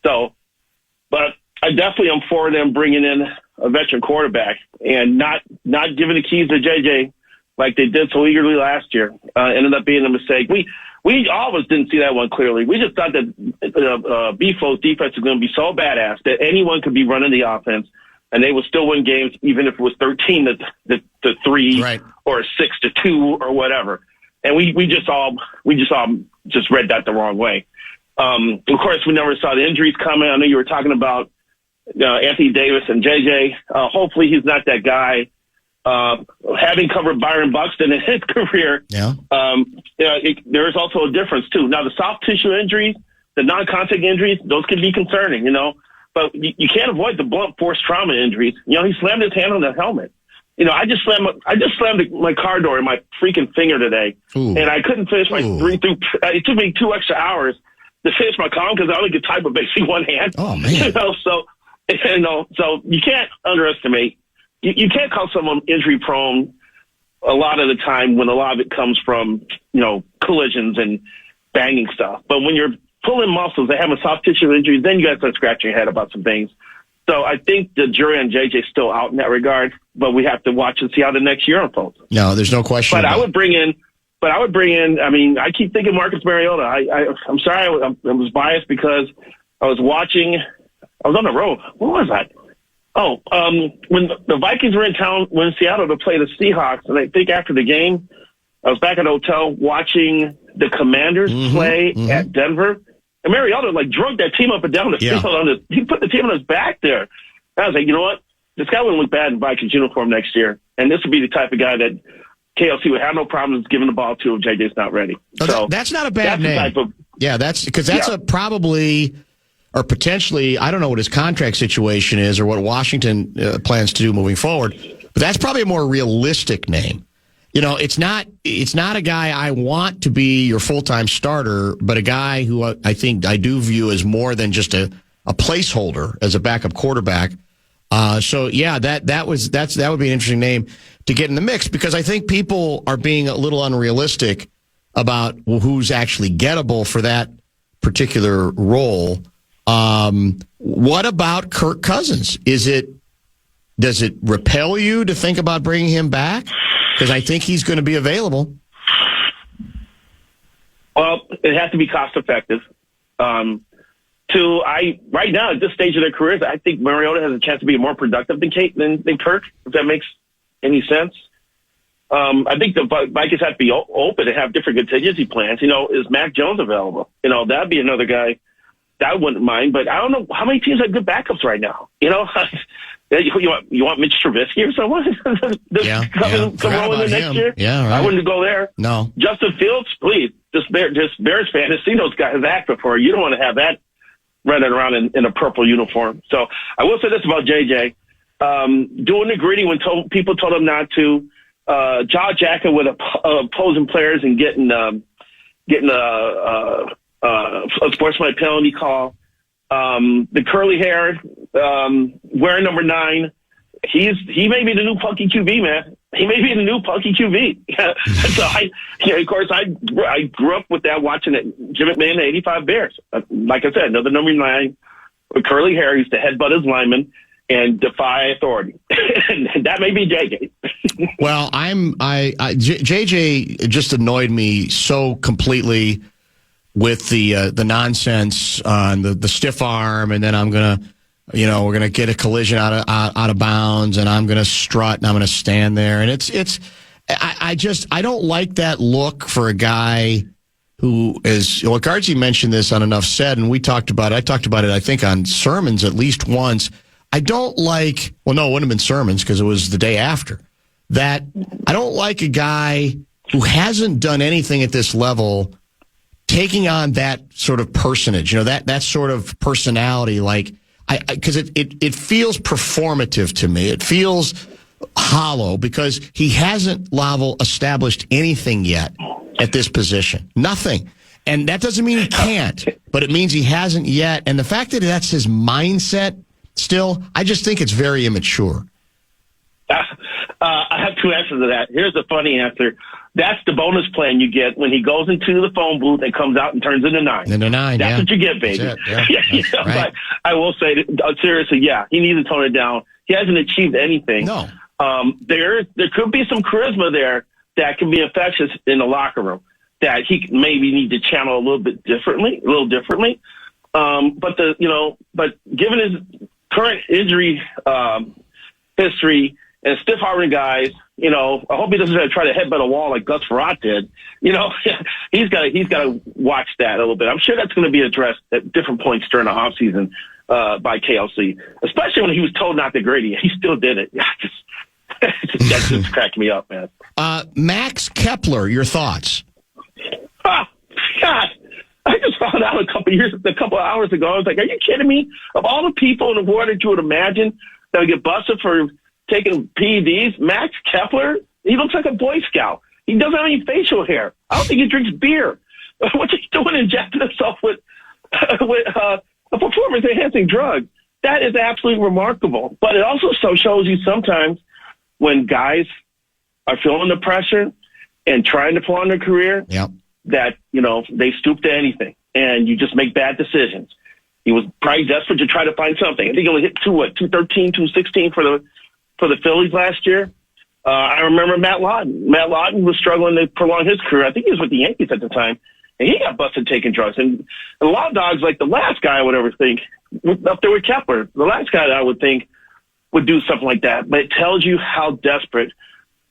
But I definitely am for them bringing in a veteran quarterback and not giving the keys to JJ like they did so eagerly last year. Ended up being a mistake. We all of us didn't see that one clearly. We just thought that Befo's defense is going to be so badass that anyone could be running the offense and they would still win games, even if it was 13-3 or 6-2 or whatever. And we just all read that the wrong way. Of course, we never saw the injuries coming. I know you were talking about Anthony Davis and JJ. Hopefully, he's not that guy. Having covered Byron Buxton in his career, there is also a difference too. Now, the soft tissue injuries, the non-contact injuries, those can be concerning, but you can't avoid the blunt force trauma injuries. He slammed his hand on the helmet. I just slammed my car door in my freaking finger today, and I couldn't finish my it took me 2 extra hours to finish my column because I only could type with basically one hand. Oh man! So you can't underestimate. You can't call someone injury prone a lot of the time when a lot of it comes from collisions and banging stuff. But when you're pulling muscles that have a soft tissue injury, then you got to start scratching your head about some things. So I think the jury on JJ is still out in that regard, but we have to watch and see how the next year unfolds. No, there's no question. But I would bring in. I mean, I keep thinking Marcus Mariota. I'm sorry, I was biased because I was on the road. What was that? When the Vikings were in town, in Seattle to play the Seahawks, and I think after the game, I was back at the hotel watching the Commanders play at Denver. And Mariota drug that team up and down the field. He put the team on his back there. I was like, you know what? This guy wouldn't look bad in Vikings uniform next year. And this would be the type of guy that KLC would have no problems giving the ball to if JJ's not ready. So that's not a bad name. That's because that's a probably or potentially, I don't know what his contract situation is or what Washington plans to do moving forward, but that's probably a more realistic name. It's not a guy I want to be your full-time starter, but a guy who I think I do view as more than just a placeholder as a backup quarterback. So yeah, that would be an interesting name to get in the mix because I think people are being a little unrealistic about who's actually gettable for that particular role. What about Kirk Cousins? Does it repel you to think about bringing him back? Because I think he's going to be available. Well, it has to be cost effective. Right now at this stage of their careers, I think Mariota has a chance to be more productive than Kirk, if that makes any sense. I think the Vikings have to be open and have different contingency plans. Is Mac Jones available? That'd be another guy that I wouldn't mind. But I don't know how many teams have good backups right now. You want Mitch Trubisky or someone? Come rolling in next year? Yeah, right. I wouldn't go there. No. Justin Fields, please. Just Bears fan has seen those guys act before. You don't want to have that running around in a purple uniform. So I will say this about JJ. Doing the gritty when people told him not to. jaw jacking with opposing players and getting a sportsmanlike penalty call. The curly hair, wearing number 9. He may be the new punky QB, man. He may be the new punky QB. So of course, I grew up with that, watching it. Jim McMahon, the '85 Bears. Like I said, another number 9 with curly hair. He used to headbutt his lineman and defy authority. And that may be JJ. Well, JJ just annoyed me so completely with the nonsense on the stiff arm, and then we're gonna get a collision out of bounds, and I'm gonna strut and I'm gonna stand there, and I don't like that look for a guy who is. Well, Gaardsy mentioned this on Enough Said, and we talked about it. I talked about it, I think, on sermons at least once. I don't like. Well, no, it wouldn't have been sermons because it was the day after that. I don't like a guy who hasn't done anything at this level taking on that sort of personage, that sort of personality, because it feels performative to me. It feels hollow because he hasn't, Lavelle, established anything yet at this position. Nothing. And that doesn't mean he can't, but it means he hasn't yet. And the fact that that's his mindset still, I just think it's very immature. I have 2 answers to that. Here's the funny answer. That's the bonus plan you get when he goes into the phone booth and comes out and turns into 9. Into 9, That's what you get, baby. Yeah, right. But I will say, seriously, he needs to tone it down. He hasn't achieved anything. No. There could be some charisma there that can be infectious in the locker room that he maybe need to channel a little differently. But given his current injury history and stiff arming guys, I hope he doesn't try to headbutt a wall like Gus Frerotte did. He's got to watch that a little bit. I'm sure that's going to be addressed at different points during the offseason by KLC, especially when he was told not to grade it. He still did it. That just cracked me up, man. Max Kepler, your thoughts? Oh, God. I just found out a couple of hours ago. I was like, are you kidding me? Of all the people in the world that you would imagine that would get busted for taking PEDs, Max Kepler, he looks like a Boy Scout. He doesn't have any facial hair. I don't think he drinks beer. What's he doing injecting himself with a performance-enhancing drug? That is absolutely remarkable. But it also shows you sometimes when guys are feeling the pressure and trying to pull on their career, that, they stoop to anything, and you just make bad decisions. He was probably desperate to try to find something. I think he only hit 213, 216 for the Phillies last year. I remember Matt Lawton. Matt Lawton was struggling to prolong his career. I think he was with the Yankees at the time, and he got busted taking drugs. And a lot of dogs, like the last guy I would ever think, up there with Kepler, the last guy that I would think would do something like that. But it tells you how desperate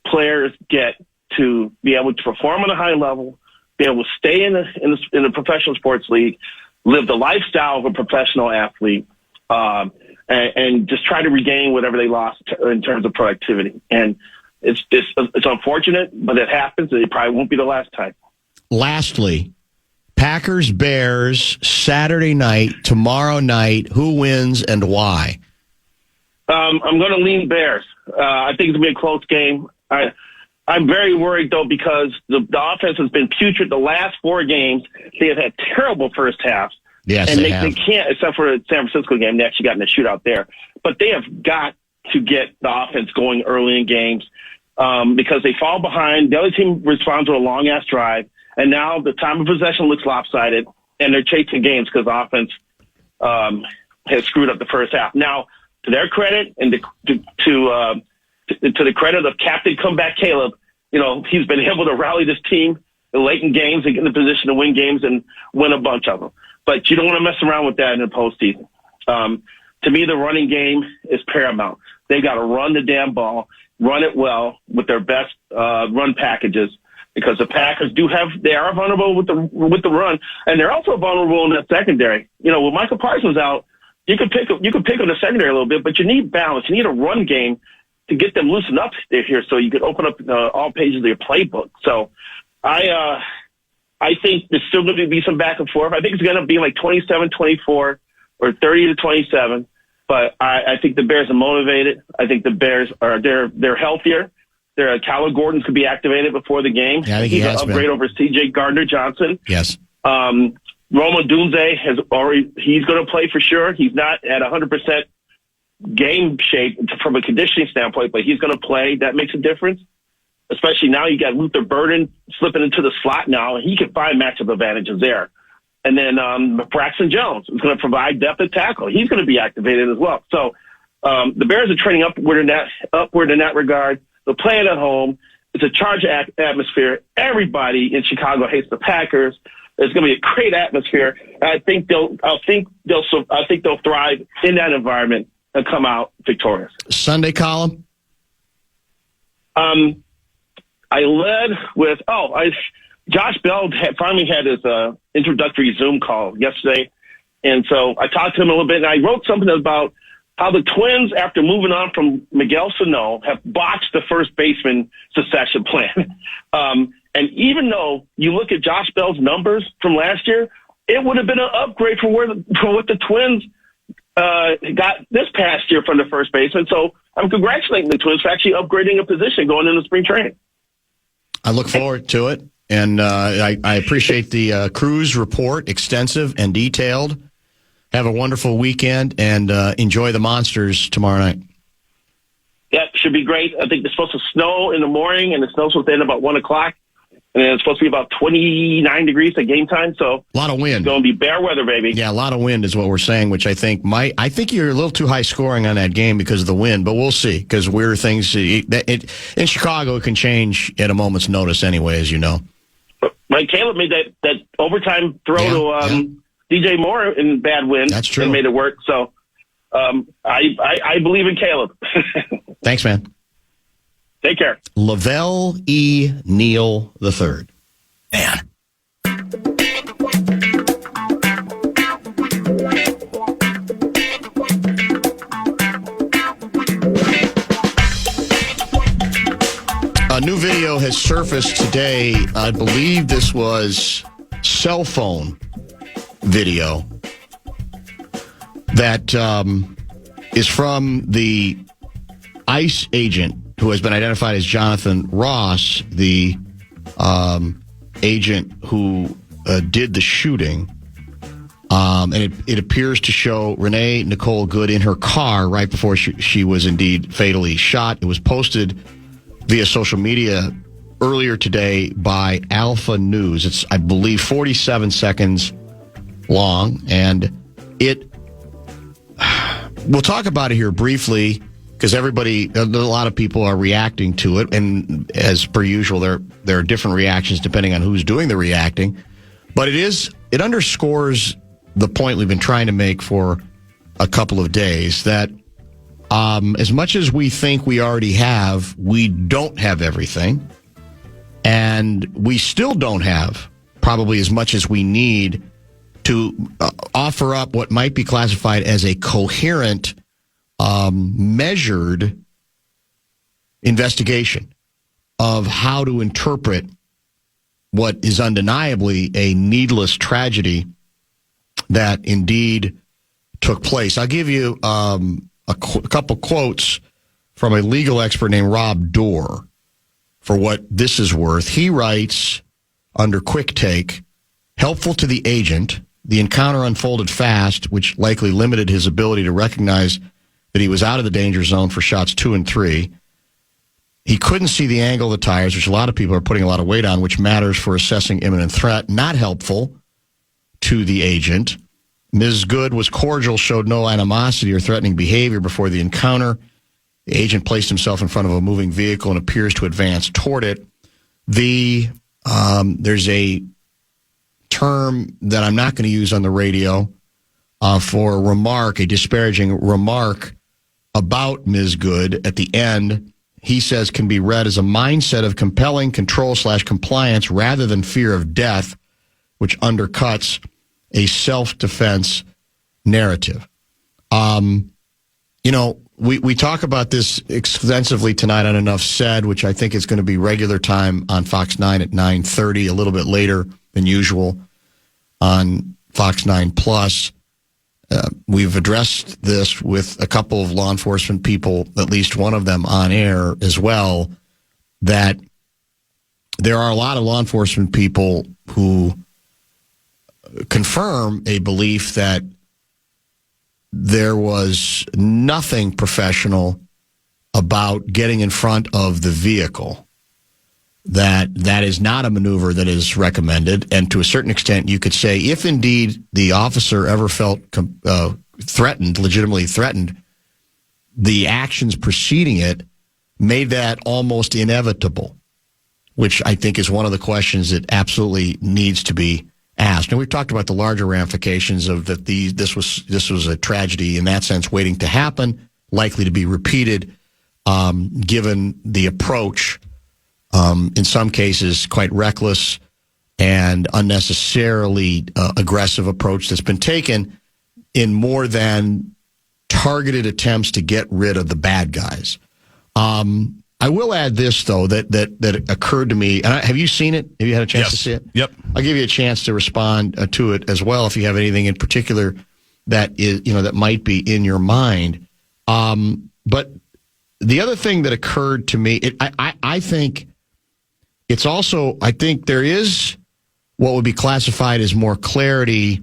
players get to be able to perform on a high level, be able to stay in the professional sports league, live the lifestyle of a professional athlete, and just try to regain whatever they lost in terms of productivity. And it's unfortunate, but it happens, and it probably won't be the last time. Lastly, Packers-Bears, Saturday night, tomorrow night. Who wins and why? I'm going to lean Bears. I think it's going to be a close game. I'm very worried, though, because the offense has been putrid the last 4 games. They have had terrible first halves. Yes, and they can't, except for the San Francisco game. They actually got in a shootout there. But they have got to get the offense going early in games because they fall behind. The other team responds with a long-ass drive, and now the time of possession looks lopsided, and they're chasing games because the offense has screwed up the first half. Now, to their credit and to the credit of Captain Comeback Caleb, he's been able to rally this team late in games and get in the position to win games and win a bunch of them. But you don't want to mess around with that in the postseason. To me, the running game is paramount. They got to run the damn ball, run it well with their best run packages, because the Packers they are vulnerable with the run, and they're also vulnerable in that secondary. With Michael Parsons out, you could pick on the secondary a little bit, but you need balance. You need a run game to get them loosened up here, so you could open up all pages of your playbook. So, I think there's still going to be some back and forth. I think it's going to be like 27-24 or 30-27. But I think the Bears are motivated. I think the Bears they're healthier. Kyler Gordon could be activated before the game. Yeah, I think he's an upgrade over C.J. Gardner-Johnson. Yes. Roma Dunze he's going to play for sure. He's not at 100% game shape from a conditioning standpoint, but he's going to play. That makes a difference. Especially now you got Luther Burden slipping into the slot now. He can find matchup advantages there. And then Braxton Jones is going to provide depth at tackle. He's going to be activated as well. So the Bears are trending upward in that regard. They're playing at home. It's a charged atmosphere. Everybody in Chicago hates the Packers. It's going to be a great atmosphere. I think they'll thrive in that environment and come out victorious. Sunday column. I led with Josh Bell finally had his introductory Zoom call yesterday, and so I talked to him a little bit, and I wrote something about how the Twins, after moving on from Miguel Sano, have botched the first baseman succession plan. And even though you look at Josh Bell's numbers from last year, it would have been an upgrade from what the Twins got this past year from the first baseman. So I'm congratulating the Twins for actually upgrading a position going into spring training. I look forward to it, and I appreciate the Cruise report, extensive and detailed. Have a wonderful weekend, and enjoy the Monsters tomorrow night. Yeah, should be great. I think it's supposed to snow in the morning, and the snow's supposed to end about 1 o'clock. And it's supposed to be about 29 degrees at game time, so a lot of wind. It's going to be bear weather, baby. Yeah, a lot of wind is what we're saying, which I think you're a little too high scoring on that game because of the wind, but we'll see, because weird things in Chicago can change at a moment's notice anyway, as you know. Mike Caleb made that overtime throw to DJ Moore in bad wind. That's true. And made it work, so I believe in Caleb. Thanks, man. Take care. Lavelle E. Neal III. Man. A new video has surfaced today. I believe this was cell phone video that is from the ICE agent who has been identified as Jonathan Ross, the agent who did the shooting. And it appears to show Renee Nicole Good in her car right before she was indeed fatally shot. It was posted via social media earlier today by Alpha News. It's, I believe, 47 seconds long. And we'll talk about it here briefly, because a lot of people are reacting to it, and as per usual, there are different reactions depending on who's doing the reacting. But it underscores the point we've been trying to make for a couple of days, that as much as we think we already have, we don't have everything, and we still don't have probably as much as we need to offer up what might be classified as a coherent, measured investigation of how to interpret what is undeniably a needless tragedy that indeed took place. I'll give you a couple quotes from a legal expert named Rob Dorr for what this is worth. He writes under Quick Take, helpful to the agent, the encounter unfolded fast, which likely limited his ability to recognize that he was out of the danger zone for shots 2 and 3. He couldn't see the angle of the tires, which a lot of people are putting a lot of weight on, which matters for assessing imminent threat. Not helpful to the agent. Ms. Good was cordial, showed no animosity or threatening behavior before the encounter. The agent placed himself in front of a moving vehicle and appears to advance toward it. There's a term that I'm not going to use on the radio for a disparaging remark about Ms. Good at the end. He says can be read as a mindset of compelling control/compliance rather than fear of death, which undercuts a self-defense narrative. We talk about this extensively tonight on Enough Said, which I think is going to be regular time on Fox 9 at 9:30, a little bit later than usual on Fox 9 Plus. We've addressed this with a couple of law enforcement people, at least one of them on air as well. that there are a lot of law enforcement people who confirm a belief that there was nothing professional about getting in front of the vehicle, that is not a maneuver that is recommended. And to a certain extent, you could say if indeed the officer ever felt threatened, legitimately threatened, the actions preceding it made that almost inevitable, which I think is one of the questions that absolutely needs to be asked. And we've talked about the larger ramifications of that. This was a tragedy in that sense, waiting to happen, likely to be repeated, given the approach, in some cases quite reckless and unnecessarily aggressive approach that's been taken in more than targeted attempts to get rid of the bad guys. I will add this, though, that occurred to me. And have you seen it? Have you had a chance to see it? Yep. I'll give you a chance to respond to it as well if you have anything in particular that is, that might be in your mind. But the other thing that occurred to me, I think it's also, I think there is what would be classified as more clarity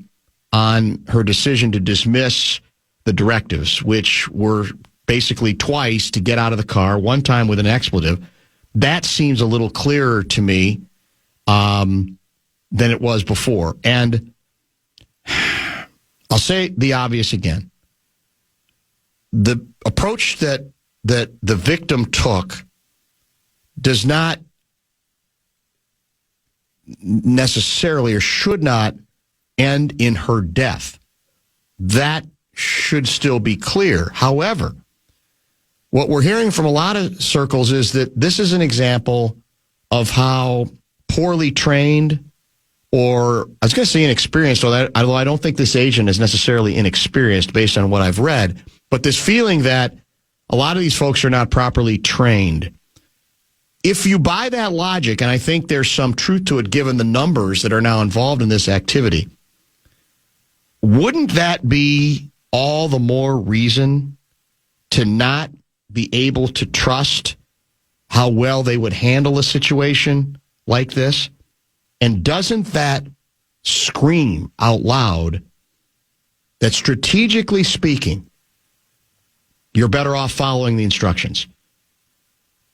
on her decision to dismiss the directives, which were basically twice to get out of the car, one time with an expletive. That seems a little clearer to me than it was before. And I'll say the obvious again. The approach that the victim took does not necessarily or should not end in her death. That should still be clear. However, what we're hearing from a lot of circles is that this is an example of how poorly trained, or I was going to say inexperienced, although I don't think this agent is necessarily inexperienced based on what I've read, but this feeling that a lot of these folks are not properly trained. If you buy that logic, and I think there's some truth to it given the numbers that are now involved in this activity, wouldn't that be all the more reason to not be able to trust how well they would handle a situation like this? And doesn't that scream out loud that strategically speaking, you're better off following the instructions?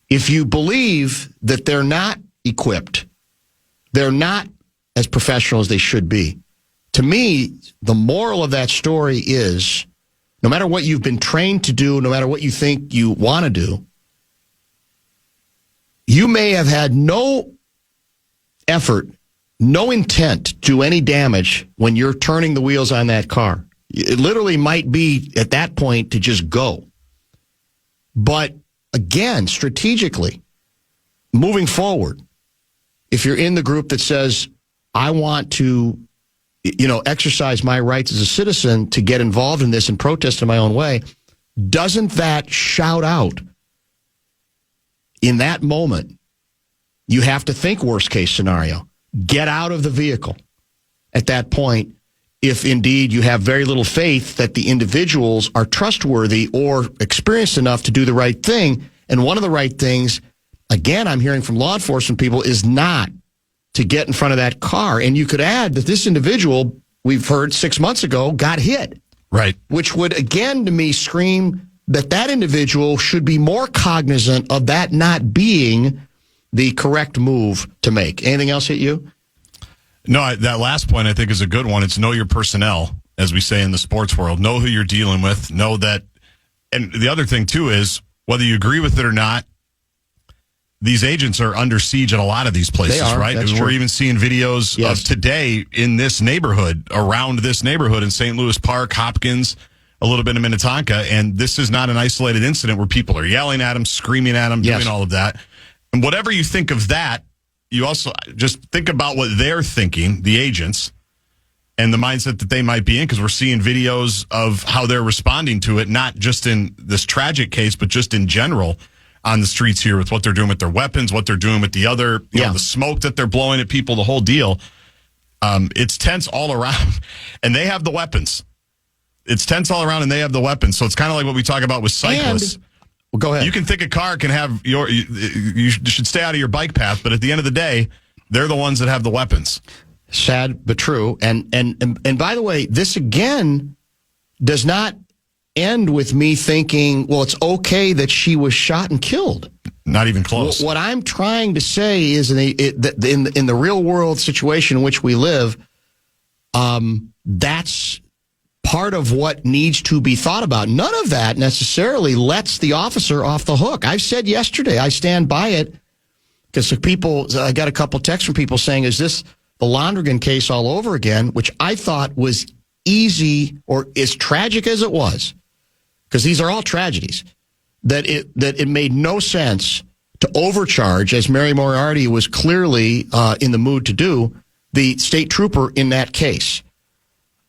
If you believe that they're not equipped, they're not as professional as they should be, to me, the moral of that story is no matter what you've been trained to do, no matter what you think you want to do, you may have had no effort, no intent to do any damage when you're turning the wheels on that car. It literally might be at that point to just go. But again, strategically, moving forward, if you're in the group that says, I want to exercise my rights as a citizen to get involved in this and protest in my own way, doesn't that shout out in that moment? You have to think worst case scenario. Get out of the vehicle at that point if indeed you have very little faith that the individuals are trustworthy or experienced enough to do the right thing. And one of the right things, again, I'm hearing from law enforcement people, is not to get in front of that car. And you could add that this individual, we've heard 6 months ago, got hit. Right. Which would, again, to me, scream that individual should be more cognizant of that not being the correct move to make. Anything else hit you? No, that last point I think is a good one. It's know your personnel, as we say in the sports world. Know who you're dealing with. Know that. And the other thing, too, is whether you agree with it or not, these agents are under siege at a lot of these places, right? That's We're true. even seeing videos of today in this neighborhood, around this neighborhood in St. Louis Park, Hopkins, a little bit of Minnetonka. And this is not an isolated incident where people are yelling at them, screaming at them, doing all of that. And whatever you think of that, you also just think about what they're thinking, the agents, and the mindset that they might be in, because we're seeing videos of how they're responding to it, not just in this tragic case, but just in general on the streets here with what they're doing with their weapons, what they're doing with the other, you know, the smoke that they're blowing at people, the whole deal. It's tense all around, and they have the weapons. It's tense all around, and they have the weapons. So it's kind of like what we talk about with cyclists. Well, go ahead. You can think a car can have you should stay out of your bike path, but at the end of the day, they're the ones that have the weapons. Sad but true. And by the way, this again does not end with me thinking, well, it's okay that she was shot and killed. Not even close. What I'm trying to say is in the real world situation in which we live, that's part of what needs to be thought about. None of that necessarily lets the officer off the hook. I've said yesterday, I stand by it, because I got a couple texts from people saying, is this the Londrigan case all over again, which I thought was easy, or as tragic as it was, because these are all tragedies, that it made no sense to overcharge, as Mary Moriarty was clearly in the mood to do, the state trooper in that case.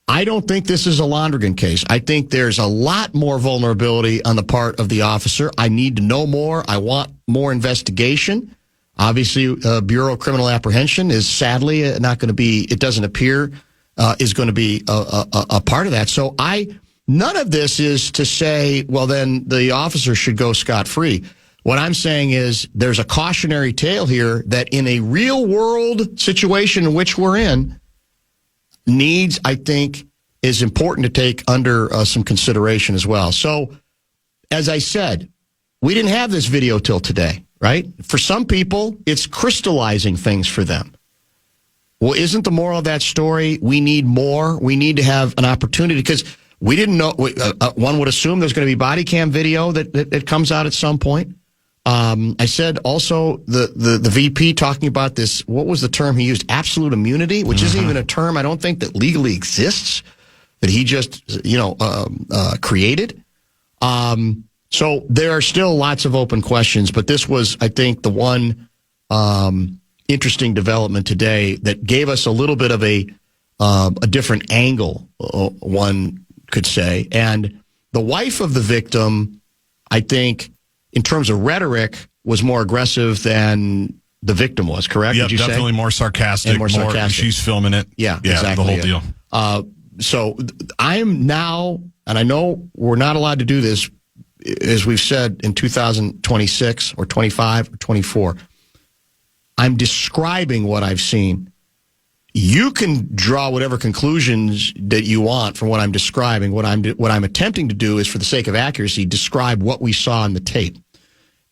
I don't think this is a Londrigan case. I think there's a lot more vulnerability on the part of the officer. I need to know more. I want more investigation. Obviously, Bureau of Criminal Apprehension is sadly not going to be, it doesn't appear, is going to be a part of that. So none of this is to say, well, then the officer should go scot-free. What I'm saying is there's a cautionary tale here that in a real world situation in which we're in, needs, I think, is important to take under some consideration as well. So, as I said, we didn't have this video till today, right? For some people, it's crystallizing things for them. Well, isn't the moral of that story, we need more? We need to have an opportunity, because we didn't know, one would assume there's going to be body cam video that comes out at some point. I said also the VP talking about this, what was the term he used? Absolute immunity, which isn't even a term I don't think that legally exists, that he just, created. So there are still lots of open questions, but this was, I think, the one interesting development today that gave us a little bit of a different angle, one could say. And the wife of the victim, I think, in terms of rhetoric, was more aggressive than the victim was, correct? Yeah, Did you definitely say? more sarcastic. And more sarcastic. She's filming it. Yeah, exactly. The whole deal. So I am now, and I know we're not allowed to do this, as we've said, in 2026 or 25 or 24. I'm describing what I've seen. You can draw whatever conclusions that you want from what I'm describing. What I'm attempting to do is, for the sake of accuracy, describe what we saw in the tape.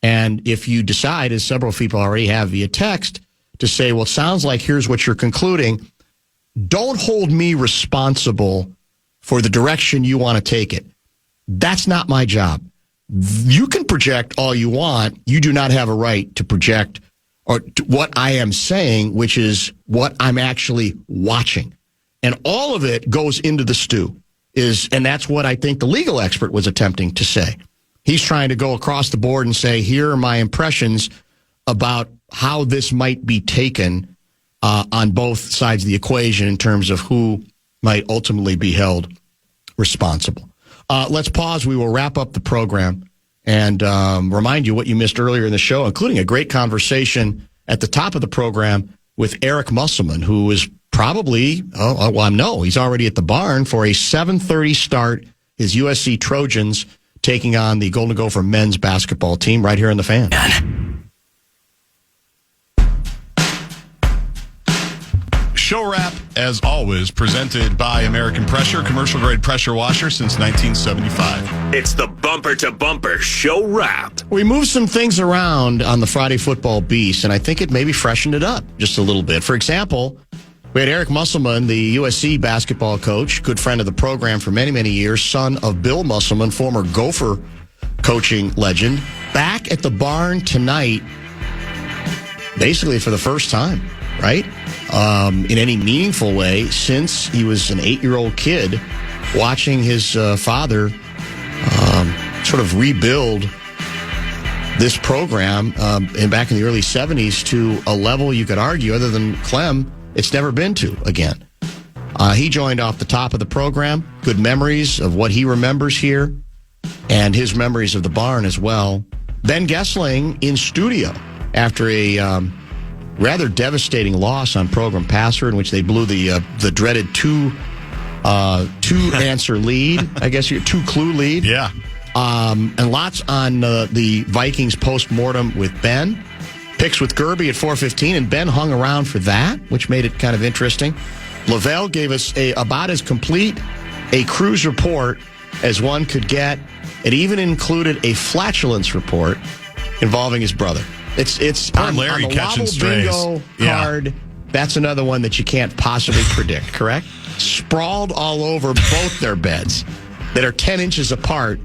And if you decide, as several people already have via text, to say, well, it sounds like here's what you're concluding, don't hold me responsible for the direction you want to take it. That's not my job. You can project all you want. You do not have a right to project or what I am saying, which is what I'm actually watching. And all of it goes into the stew. And that's what I think the legal expert was attempting to say. He's trying to go across the board and say, here are my impressions about how this might be taken on both sides of the equation in terms of who might ultimately be held responsible. Let's pause. We will wrap up the program and remind you what you missed earlier in the show, including a great conversation at the top of the program with Eric Musselman, who is probably, he's already at the barn for a 7:30 start, his USC Trojans taking on the Golden Gopher men's basketball team right here in the Fan. Show wrap, as always, presented by American Pressure, commercial-grade pressure washer since 1975. It's the bumper-to-bumper show wrap. We moved some things around on the Friday Football Beast, and I think it maybe freshened it up just a little bit. For example, we had Eric Musselman, the USC basketball coach, good friend of the program for many, many years, son of Bill Musselman, former Gopher coaching legend, back at the barn tonight, basically for the first time, right? In any meaningful way since he was an 8-year-old kid watching his father sort of rebuild this program and back in the early 70s to a level you could argue, other than Clem, it's never been to again. He joined off the top of the program. Good memories of what he remembers here and his memories of the barn as well. Ben Gessling in studio after a rather devastating loss on program passer in which they blew the dreaded two answer lead. I guess two clue lead. Yeah. And lots on the Vikings post-mortem with Ben. Picks with Gaardsy at 4:15, and Ben hung around for that, which made it kind of interesting. Lavelle gave us about as complete a cruise report as one could get. It even included a flatulence report involving his brother. It's on Larry the catching Wobble strays. Bingo card. That's another one that you can't possibly predict, correct? Sprawled all over both their beds that are 10 inches apart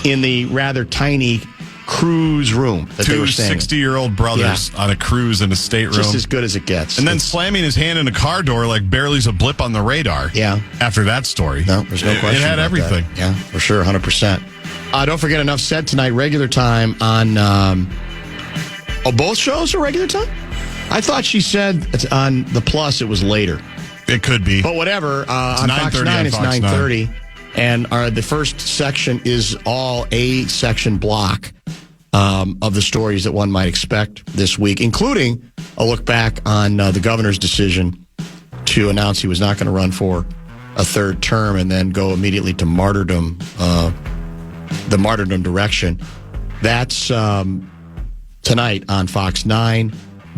in the rather tiny cruise room that they were staying in. 60-year-old brothers on a cruise in a stateroom. Just as good as it gets. And then slamming his hand in a car door like barely's a blip on the radar. Yeah. After that story. No, there's no question. It had about everything. That. Yeah, for sure, 100%. Don't forget, enough said tonight, regular time on... both shows are regular time? I thought she said it's on the Plus it was later. It could be. But whatever. On Fox 9, it's 9:30. And the first section is all a section block of the stories that one might expect this week, including a look back on the governor's decision to announce he was not going to run for a third term and then go immediately to martyrdom, the martyrdom direction. That's tonight on Fox 9.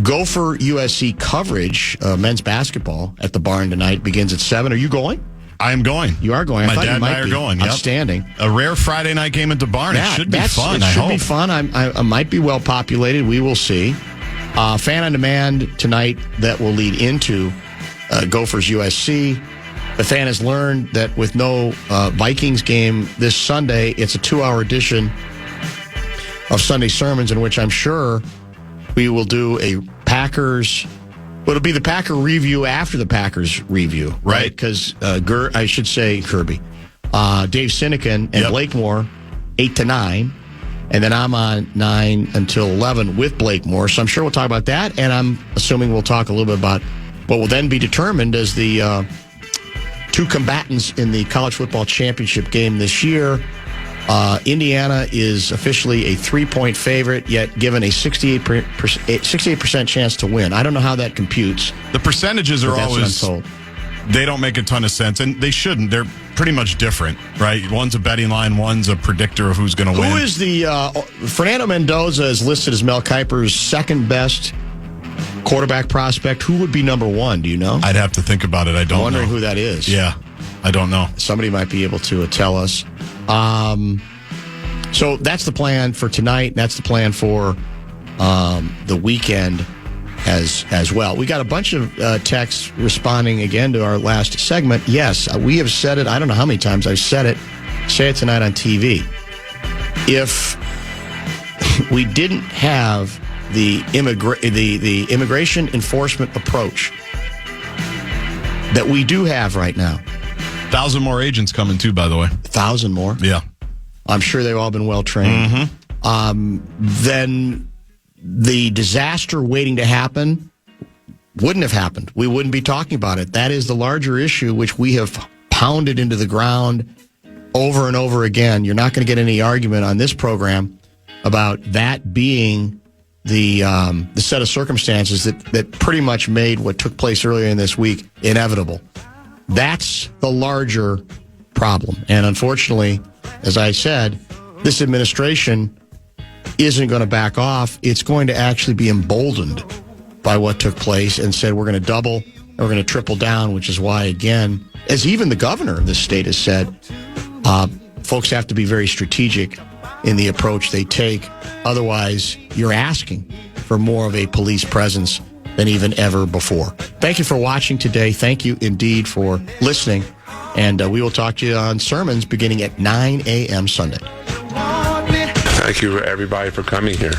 Gopher USC coverage, men's basketball at the barn tonight begins at 7. Are you going? I am going. You are going. My dad and I are going. Yep. Outstanding. A rare Friday night game at the barn. Yeah, it should be fun. It should be fun. I might be well populated. We will see. Fan on demand tonight that will lead into Gophers USC. The Fan has learned that with no Vikings game this Sunday, it's a 2-hour edition of Sunday Sermons in which I'm sure we will do a Packers. Well, it'll be the Packer review after the Packers review, right? Because I should say Kirby, Dave Sinekin and Blakemore 8 to 9, and then I'm on 9 until 11 with Blakemore. So I'm sure we'll talk about that, and I'm assuming we'll talk a little bit about what will then be determined as the two combatants in the college football championship game this year. Indiana is officially a 3-point favorite, yet given a 68% chance to win. I don't know how that computes. The percentages are always, they don't make a ton of sense, and they shouldn't. They're pretty much different, right? One's a betting line, one's a predictor of who's going to win. Who is the, Fernando Mendoza is listed as Mel Kiper's second best quarterback prospect. Who would be number one? Do you know? I'd have to think about it. I don't know. I'm wondering who that is. Yeah, I don't know. Somebody might be able to tell us. So that's the plan for tonight. That's the plan for the weekend as well. We got a bunch of texts responding again to our last segment. Yes, we have said it. I don't know how many times I've said it. Say it tonight on TV. If we didn't have the immigration enforcement approach that we do have right now. 1,000 more agents coming too, by the way. 1,000 more? Yeah. I'm sure they've all been well trained. Mm-hmm. Then the disaster waiting to happen wouldn't have happened. We wouldn't be talking about it. That is the larger issue, which we have pounded into the ground over and over again. You're not going to get any argument on this program about that being the set of circumstances that pretty much made what took place earlier in this week inevitable. That's the larger problem. And unfortunately, as I said, this administration isn't going to back off. It's going to actually be emboldened by what took place and said we're going to double and we're going to triple down, which is why, again, as even the governor of this state has said, folks have to be very strategic in the approach they take. Otherwise, you're asking for more of a police presence than even ever before. Thank you for watching today. Thank you indeed for listening. And we will talk to you on sermons beginning at 9 a.m. Sunday. Thank you, everybody, for coming here.